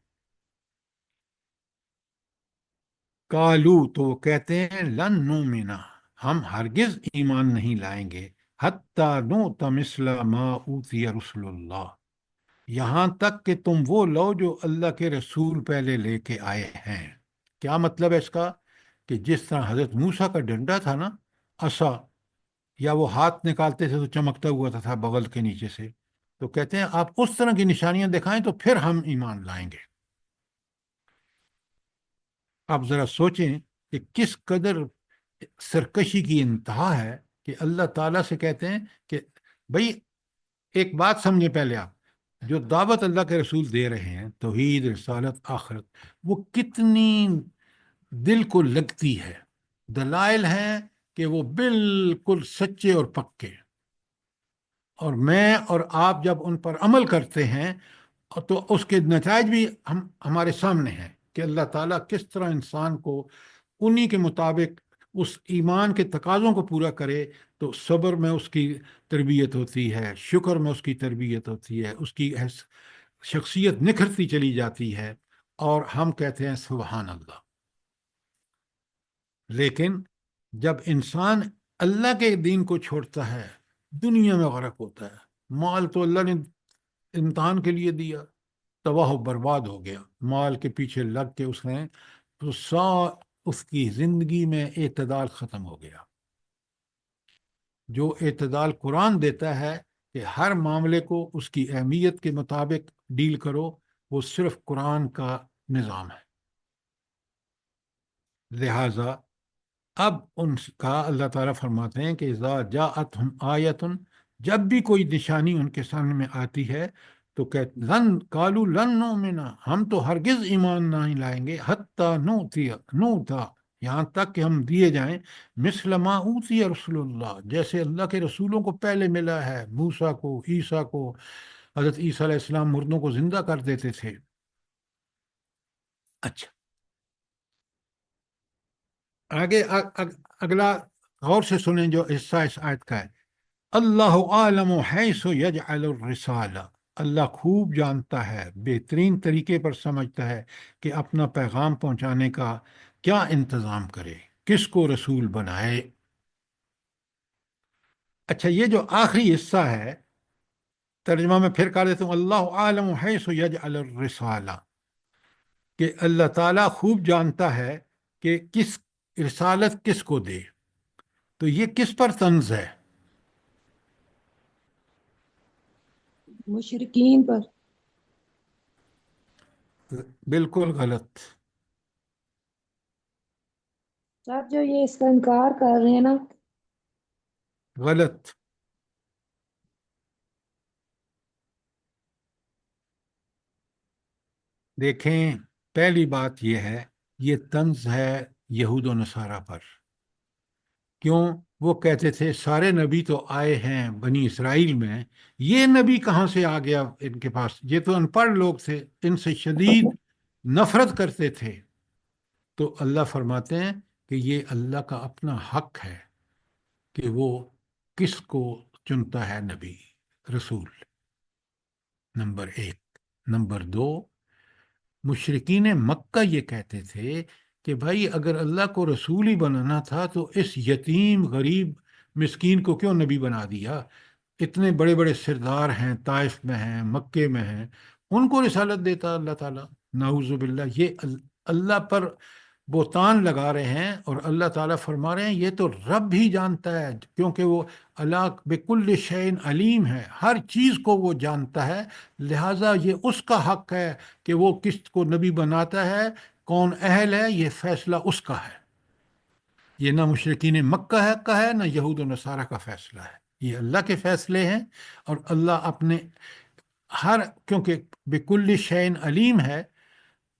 قالو، تو وہ کہتے ہیں لن نؤمنا، ہم ہرگز ایمان نہیں لائیں گے، حتی نؤت مثل ما اوتی رسل اللہ، یہاں تک کہ تم وہ لو جو اللہ کے رسول پہلے لے کے آئے ہیں۔ کیا مطلب ہے اس کا؟ کہ جس طرح حضرت موسیٰ کا ڈنڈا تھا نا، عصا، یا وہ ہاتھ نکالتے تھے تو چمکتا ہوا تھا بغل کے نیچے سے، تو کہتے ہیں آپ اس طرح کی نشانیاں دکھائیں تو پھر ہم ایمان لائیں گے۔ آپ ذرا سوچیں کہ کس قدر سرکشی کی انتہا ہے کہ اللہ تعالیٰ سے کہتے ہیں کہ بھئی ایک بات سمجھیں پہلے آپ، جو دعوت اللہ کے رسول دے رہے ہیں توحید، رسالت، آخرت، وہ کتنی دل کو لگتی ہے، دلائل ہیں کہ وہ بالکل سچے اور پکے، اور میں اور آپ جب ان پر عمل کرتے ہیں تو اس کے نتائج بھی ہمارے سامنے ہیں کہ اللہ تعالیٰ کس طرح انسان کو انہی کے مطابق اس ایمان کے تقاضوں کو پورا کرے، تو صبر میں اس کی تربیت ہوتی ہے، شکر میں اس کی تربیت ہوتی ہے، اس کی شخصیت نکھرتی چلی جاتی ہے، اور ہم کہتے ہیں سبحان اللہ۔ لیکن جب انسان اللہ کے دین کو چھوڑتا ہے، دنیا میں غرق ہوتا ہے، مال تو اللہ نے امتحان کے لیے دیا، تباہ و برباد ہو گیا، مال کے پیچھے لگ کے اس نے تو اس کی زندگی میں اعتدال ختم ہو گیا۔ جو اعتدال قرآن دیتا ہے کہ ہر معاملے کو اس کی اہمیت کے مطابق ڈیل کرو، وہ صرف قرآن کا نظام ہے۔ لہٰذا اب ان کا اللہ تعالیٰ فرماتے ہیں کہ اذا جاءتہم آیتن، جب بھی کوئی نشانی ان کے سامنے میں آتی ہے تو کہتے قالوا لن نؤمن، ہم تو ہرگز ایمان نہیں لائیں گے، حتی نؤتا، یہاں تک کہ ہم دیے جائیں مثل ما اوتی رسول اللہ، جیسے اللہ کے رسولوں کو پہلے ملا ہے، موسیٰ کو، عیسیٰ کو۔ حضرت عیسیٰ علیہ السلام مردوں کو زندہ کر دیتے تھے۔ اچھا، آگے اگلا غور سے سنیں جو حصہ اس آیت کا ہے، اللہ عالم حیث یجعل الرسالہ، اللہ خوب جانتا ہے، بہترین طریقے پر سمجھتا ہے کہ اپنا پیغام پہنچانے کا کیا انتظام کرے، کس کو رسول بنائے۔ اچھا، یہ جو آخری حصہ ہے، ترجمہ میں پھر کر دیتا ہوں، اللہ عالم حیث یجعل الرسالہ، کہ اللہ تعالیٰ خوب جانتا ہے کہ کس رسالت کس کو دے، تو یہ کس پر طنز ہے؟ مشرقین پر۔ بالکل غلط۔ سر جو یہ اس کا انکار کر رہے ہیں نا، غلط۔ دیکھیں، پہلی بات یہ ہے، یہ طنز ہے یہود و نصارہ پر۔ کیوں؟ وہ کہتے تھے سارے نبی تو آئے ہیں بنی اسرائیل میں، یہ نبی کہاں سے آ گیا ان کے پاس؟ یہ تو ان پڑھ لوگ تھے، ان سے شدید نفرت کرتے تھے۔ تو اللہ فرماتے ہیں کہ یہ اللہ کا اپنا حق ہے کہ وہ کس کو چنتا ہے نبی، رسول، نمبر ایک۔ نمبر دو، مشرکین مکہ یہ کہتے تھے کہ بھائی اگر اللہ کو رسول ہی بنانا تھا تو اس یتیم غریب مسکین کو کیوں نبی بنا دیا؟ اتنے بڑے بڑے سردار ہیں، طائف میں ہیں، مکے میں ہیں، ان کو رسالت دیتا اللہ تعالیٰ۔ نعوذ باللہ، یہ اللہ پر بہتان لگا رہے ہیں، اور اللہ تعالیٰ فرما رہے ہیں یہ تو رب ہی جانتا ہے، کیونکہ وہ اللہ بکل شیء علیم ہے، ہر چیز کو وہ جانتا ہے، لہٰذا یہ اس کا حق ہے کہ وہ کس کو نبی بناتا ہے، کون اہل ہے، یہ فیصلہ اس کا ہے۔ یہ نہ مشرکین مکہ کا ہے، نہ یہود و نصارہ کا فیصلہ ہے، یہ اللہ کے فیصلے ہیں، اور اللہ اپنے کیونکہ بکل شیء علیم ہے،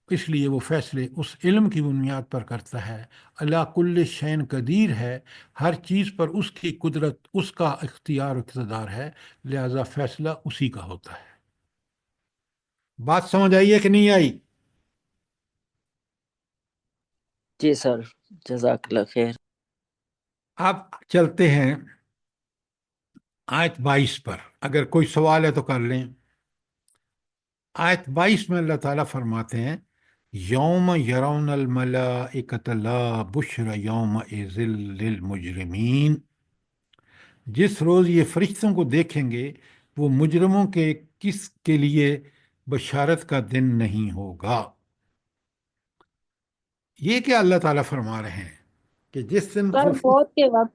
اس لیے وہ فیصلے اس علم کی بنیاد پر کرتا ہے۔ اللہ کل شیء قدیر ہے، ہر چیز پر اس کی قدرت، اس کا اختیار و اقتدار ہے، لہذا فیصلہ اسی کا ہوتا ہے۔ بات سمجھ آئی ہے کہ نہیں آئی؟ جی سر، جزاک اللہ خیر۔ اب چلتے ہیں آیت 22 پر، اگر کوئی سوال ہے تو کر لیں۔ آیت 22 میں اللہ تعالیٰ فرماتے ہیں یوم یرون الملائکۃ لا بشر یومئذ للمجرمین، جس روز یہ فرشتوں کو دیکھیں گے وہ مجرموں کے کس کے لیے بشارت کا دن نہیں ہوگا۔ یہ کیا اللہ تعالیٰ فرما رہے ہیں کہ جس دن سر موت کے وقت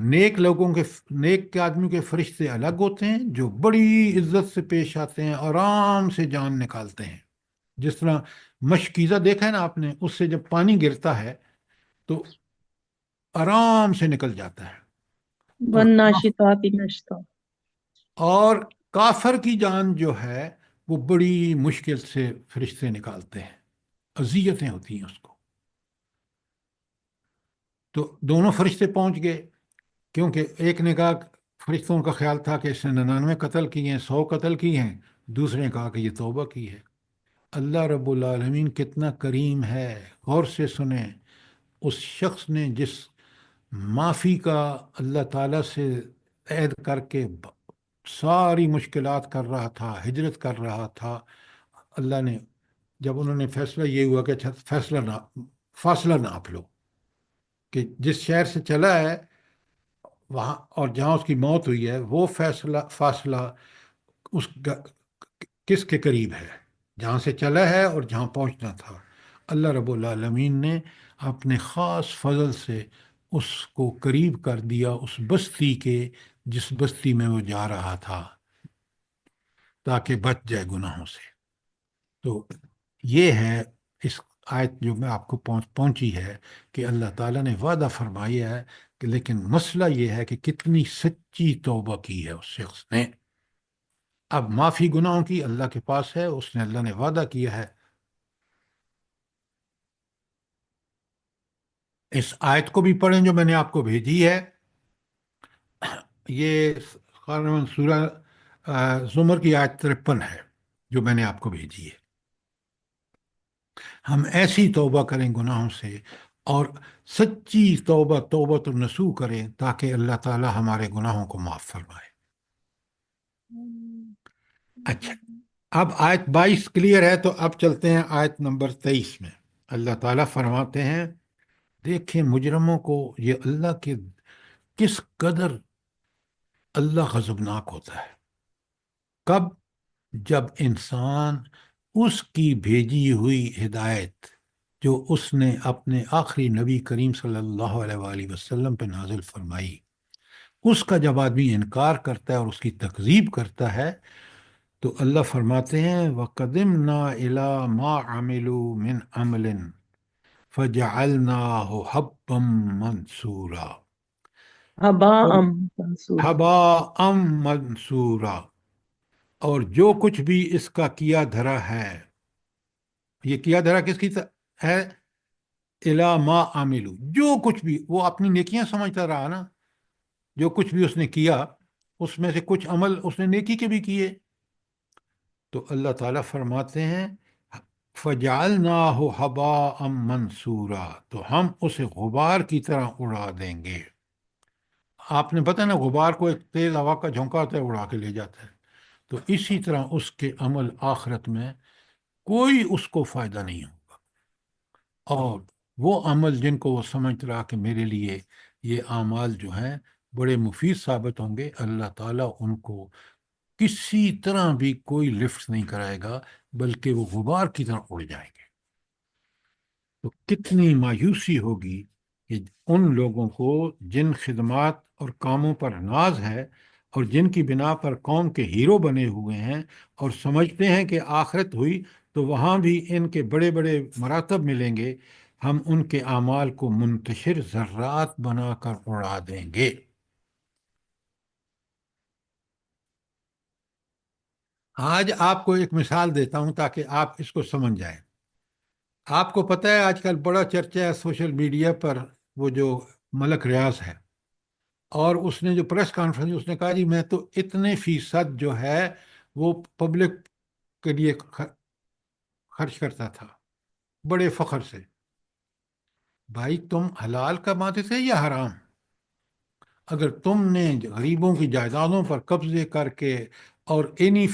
نیک لوگوں کے نیک کے آدمی کے فرشتے الگ ہوتے ہیں جو بڑی عزت سے پیش آتے ہیں، آرام سے جان نکالتے ہیں. جس طرح مشکیزہ دیکھا ہے نا آپ نے، اس سے جب پانی گرتا ہے تو آرام سے نکل جاتا ہے. اور والناشطات نشطا. اور کافر کی جان جو ہے وہ بڑی مشکل سے فرشتے نکالتے ہیں، اذیتیں ہوتی ہیں اس کو. تو دونوں فرشتے پہنچ گئے، کیونکہ ایک نے کہا، فرشتوں کا خیال تھا کہ اس نے 99 قتل کیے ہیں، 100 قتل کیے ہیں. دوسرے نے کہا کہ یہ توبہ کی ہے. اللہ رب العالمین کتنا کریم ہے، غور سے سنیں. اس شخص نے جس معافی کا اللہ تعالیٰ سے عہد کر کے ساری مشکلات کر رہا تھا، ہجرت کر رہا تھا، اللہ نے جب انہوں نے فیصلہ یہ ہوا کہ اچھا فاصلہ ناپ لو کہ جس شہر سے چلا ہے وہاں اور جہاں اس کی موت ہوئی ہے وہ فاصلہ اس کس کے قریب ہے، جہاں سے چلا ہے اور جہاں پہنچنا تھا. اللہ رب العالمین نے اپنے خاص فضل سے اس کو قریب کر دیا اس بستی کے جس بستی میں وہ جا رہا تھا، تاکہ بچ جائے گناہوں سے. تو یہ ہے اس آیت جو میں آپ کو پہنچی ہے کہ اللہ تعالیٰ نے وعدہ فرمایا ہے کہ لیکن مسئلہ یہ ہے کہ کتنی سچی توبہ کی ہے اس شخص نے. اب معافی گناہوں کی اللہ کے پاس ہے، اس نے اللہ نے وعدہ کیا ہے. اس آیت کو بھی پڑھیں جو میں نے آپ کو بھیجی ہے. یہ غالباً سورہ زمر کی آیت 53 ہے جو میں نے آپ کو بھیجی ہے. ہم ایسی توبہ کریں گناہوں سے اور سچی توبہ نصوح کریں تاکہ اللہ تعالیٰ ہمارے گناہوں کو معاف فرمائے. اچھا، اب آیت 22 کلیئر ہے، تو اب چلتے ہیں آیت نمبر 23 میں. اللہ تعالیٰ فرماتے ہیں، دیکھیں مجرموں کو یہ اللہ کے کس قدر اللہ غضبناک ہوتا ہے. کب؟ جب انسان اس کی بھیجی ہوئی ہدایت جو اس نے اپنے آخری نبی کریم صلی اللہ علیہ وآلہ وسلم پہ نازل فرمائی، اس کا جب آدمی انکار کرتا ہے اور اس کی تکذیب کرتا ہے، تو اللہ فرماتے ہیں وَقَدِمْنَا إِلَى مَا عَمِلُوا مِنْ عَمْلٍ فَجَعَلْنَاهُ حَبًّا مَنْصُورًا. ہباء منصورا. حَبَاءً مَنْصُورًا. اور جو کچھ بھی اس کا کیا دھرا ہے، یہ کیا دھرا کس کی ہے؟ الا ما عملو، جو کچھ بھی وہ اپنی نیکیاں سمجھتا رہا نا، جو کچھ بھی اس نے کیا اس میں سے کچھ عمل اس نے نیکی کے بھی کیے، تو اللہ تعالیٰ فرماتے ہیں فَجَعَلْنَاهُ حَبَاءً مَنْصُورًا، تو ہم اسے غبار کی طرح اڑا دیں گے. آپ نے پتہ نا غبار کو ایک تیز ہوا کا جھونکا ہوتا ہے، اڑا کے لے جاتا ہے. تو اسی طرح اس کے عمل آخرت میں کوئی اس کو فائدہ نہیں ہوگا. اور وہ عمل جن کو وہ سمجھ رہا کہ میرے لیے یہ اعمال جو ہیں بڑے مفید ثابت ہوں گے، اللہ تعالیٰ ان کو کسی طرح بھی کوئی لفٹ نہیں کرائے گا، بلکہ وہ غبار کی طرح اڑ جائیں گے. تو کتنی مایوسی ہوگی کہ ان لوگوں کو جن خدمات اور کاموں پر ناز ہے اور جن کی بنا پر قوم کے ہیرو بنے ہوئے ہیں اور سمجھتے ہیں کہ آخرت ہوئی تو وہاں بھی ان کے بڑے بڑے مراتب ملیں گے، ہم ان کے اعمال کو منتشر ذرات بنا کر اڑا دیں گے. آج آپ کو ایک مثال دیتا ہوں تاکہ آپ اس کو سمجھ جائیں. آپ کو پتہ ہے آج کل بڑا چرچہ ہے سوشل میڈیا پر وہ جو ملک ریاض ہے، اور اس نے جو پریس کانفرنس اس نے کہا جی میں تو اتنے فیصد جو ہے وہ پبلک کے لیے خرچ کرتا تھا بڑے فخر سے. بھائی تم حلال کماتے تھے یا حرام؟ اگر تم نے غریبوں کی جائیدادوں پر قبضے کر کے اور انہی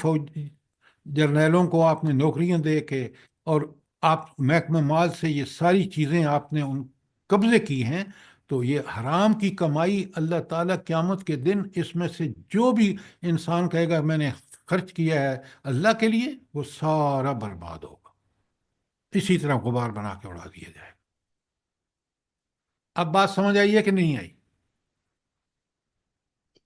جرنیلوں کو آپ نے نوکریاں دے کے اور آپ محکمہ مال سے یہ ساری چیزیں آپ نے ان قبضے کی ہیں، تو یہ حرام کی کمائی اللہ تعالیٰ قیامت کے دن اس میں سے جو بھی انسان کہے گا میں نے خرچ کیا ہے اللہ کے لیے، وہ سارا برباد ہوگا، اسی طرح غبار بنا کے اڑا دیا جائے گا. اب بات سمجھ آئی ہے کہ نہیں آئی؟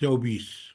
24।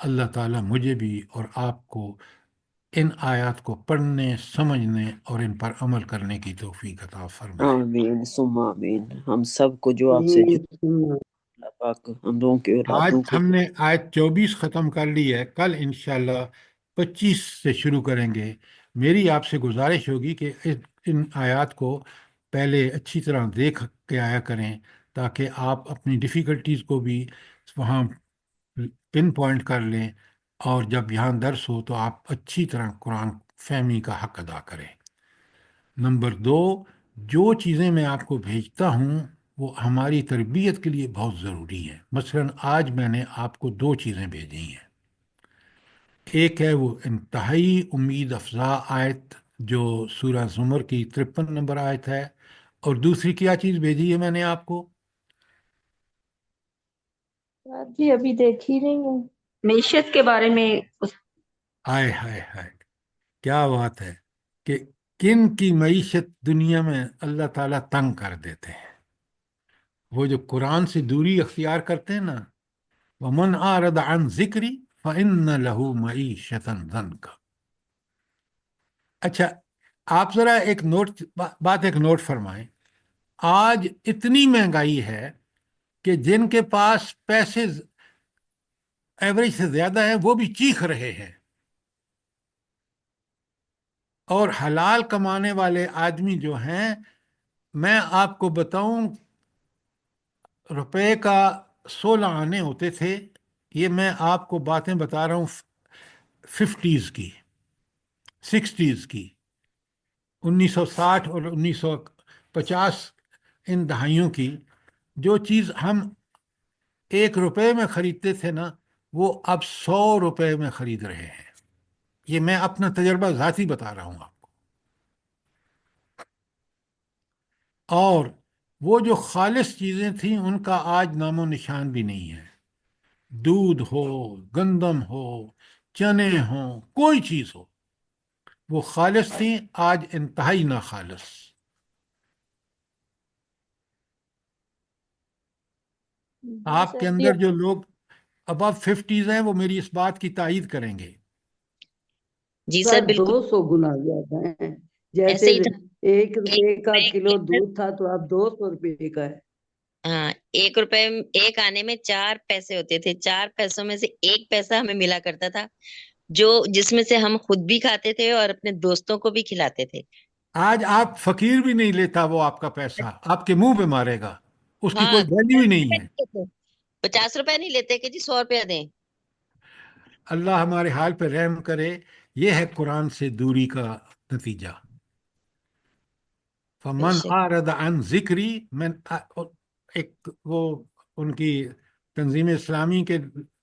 اللہ تعالیٰ مجھے بھی اور آپ کو ان آیات کو پڑھنے، سمجھنے اور ان پر عمل کرنے کی توفیق عطا فرمائے۔ آمین ثم آمین۔ ہم سب کو جو آپ سے اللہ پاک ہم لوگوں کے آج اولادوں کو ہم نے آیت 24 ختم کر لی ہے، کل انشاءاللہ 25 سے شروع کریں گے۔ میری آپ سے گزارش ہوگی کہ ان آیات کو پہلے اچھی طرح دیکھ کے آیا کریں تاکہ آپ اپنی ڈیفیکلٹیز کو بھی وہاں پن پوائنٹ کر لیں، اور جب یہاں درس ہو تو آپ اچھی طرح قرآن فہمی کا حق ادا کریں۔ نمبر 2، جو چیزیں میں آپ کو بھیجتا ہوں وہ ہماری تربیت کے لیے بہت ضروری ہیں۔ مثلا آج میں نے آپ کو 2 چیزیں بھیجی ہیں۔ ایک ہے وہ انتہائی امید افزا آیت جو سورہ زمر کی 53 نمبر آیت ہے، اور دوسری کیا چیز بھیجی ہے میں نے آپ کو؟ جی ابھی دیکھ ہی نہیں ہوں، معیشت کے بارے میں ہائے ہائے ہائے، کیا بات ہے کہ کن کی معیشت دنیا میں اللہ تعالیٰ تنگ کر دیتے ہیں؟ وہ جو قرآن سے دوری اختیار کرتے ہیں نا، وَمَنْ أَعْرَضَ عَنْ ذِكْرِي فَإِنَّ لَهُ مَعِيشَةً ضَنْكَ۔ اچھا، آپ ذرا ایک نوٹ فرمائیں۔ آج اتنی مہنگائی ہے کہ جن کے پاس پیسے ایوریج سے زیادہ ہیں وہ بھی چیخ رہے ہیں، اور حلال کمانے والے آدمی جو ہیں، میں آپ کو بتاؤں، روپے کا 16 آنے ہوتے تھے، یہ میں آپ کو باتیں بتا رہا ہوں 50s کی، 60s کی، 1960 اور 1950 ان دہائیوں کی۔ جو چیز ہم 1 روپے میں خریدتے تھے نا، وہ اب 100 روپے میں خرید رہے ہیں۔ یہ میں اپنا تجربہ ذاتی بتا رہا ہوں آپ کو۔ اور وہ جو خالص چیزیں تھیں ان کا آج نام و نشان بھی نہیں ہے۔ دودھ ہو، گندم ہو، چنے ہوں، کوئی چیز ہو، وہ خالص تھیں، آج انتہائی ناخالص۔ آپ کے سردی اندر جو لوگ ابو 50s ہیں وہ میری اس بات کی تائید کریں گے۔ جی سر سر بالکل 200 گنا زیادہ ہیں۔ ایسے جیسے ہی تھا۔ 1 روپے کا ایک کلو دودھ تھا تو اب 200 روپے کا ہے۔ ہاں، 1 روپے ایک آنے میں 4 پیسے ہوتے تھے، 4 پیسوں میں سے 1 پیسہ ہمیں ملا کرتا تھا، جس میں سے ہم خود بھی کھاتے تھے اور اپنے دوستوں کو بھی کھلاتے تھے۔ آج آپ فقیر بھی نہیں لیتا وہ آپ کا پیسہ، آپ کے منہ پہ مارے گا، اس کی ہاں، کوئی ویلیو ہی نہیں ہے۔ 50 روپے نہیں لیتے کہ جی 100 روپیہ دیں۔ اللہ ہمارے حال پہ رحم کرے۔ یہ ہے قرآن سے دوری کا نتیجہ۔ بے فمن شک۔ اعرض عن ذکری، ایک وہ ان کی تنظیم اسلامی کے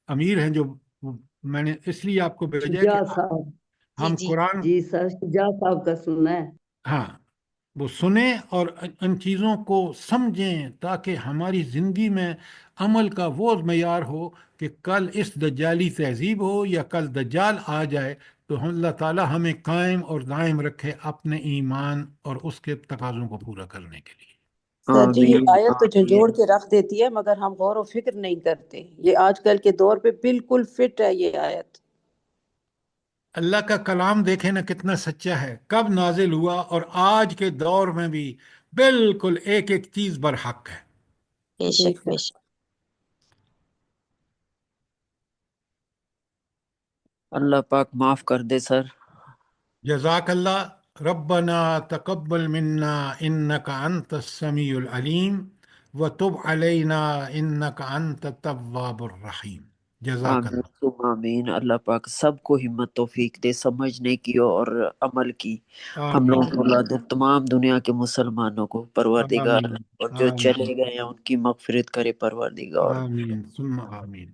امیر ہیں، جو میں نے اس لیے آپ کو بھیجا ہے کہ شجاع صاحب، جی ہم جی قرآن، جی سر شجاع صاحب کا سننا ہے۔ ہاں، وہ سنیں اور ان چیزوں کو سمجھیں تاکہ ہماری زندگی میں عمل کا وہ معیار ہو کہ کل اس دجالی تہذیب ہو یا کل دجال آ جائے تو اللہ تعالیٰ ہمیں قائم اور دائم رکھے اپنے ایمان اور اس کے تقاضوں کو پورا کرنے کے لیے۔ سر جی، یہ آمین آیت تو جھنجھوڑ آمین۔ کے رکھ دیتی ہے مگر ہم غور و فکر نہیں کرتے۔ یہ آج کل کے دور پہ بالکل فٹ ہے یہ آیت۔ اللہ کا کلام دیکھیں نا کتنا سچا ہے، کب نازل ہوا اور آج کے دور میں بھی بالکل ایک ایک چیز برحق ہے۔ بے بے شک بے شک۔ شک۔ اللہ پاک معاف کر دے سر۔ جزاک اللہ۔ ربنا تقبل منا انک انت السمیع العلیم وتب علینا انک انت التواب الرحیم۔ جزاک آمین اللہ۔ ثم آمین۔ اللہ پاک سب کو ہمت توفیق دے سمجھنے کی اور عمل کی۔ ہم لوگوں آمین کو اللہ دے، تمام دنیا کے مسلمانوں کو پروردگار، آمین اور جو آمین چلے گئے ہیں ان کی مغفرت کرے پروردگار۔ آمین ثم آمین۔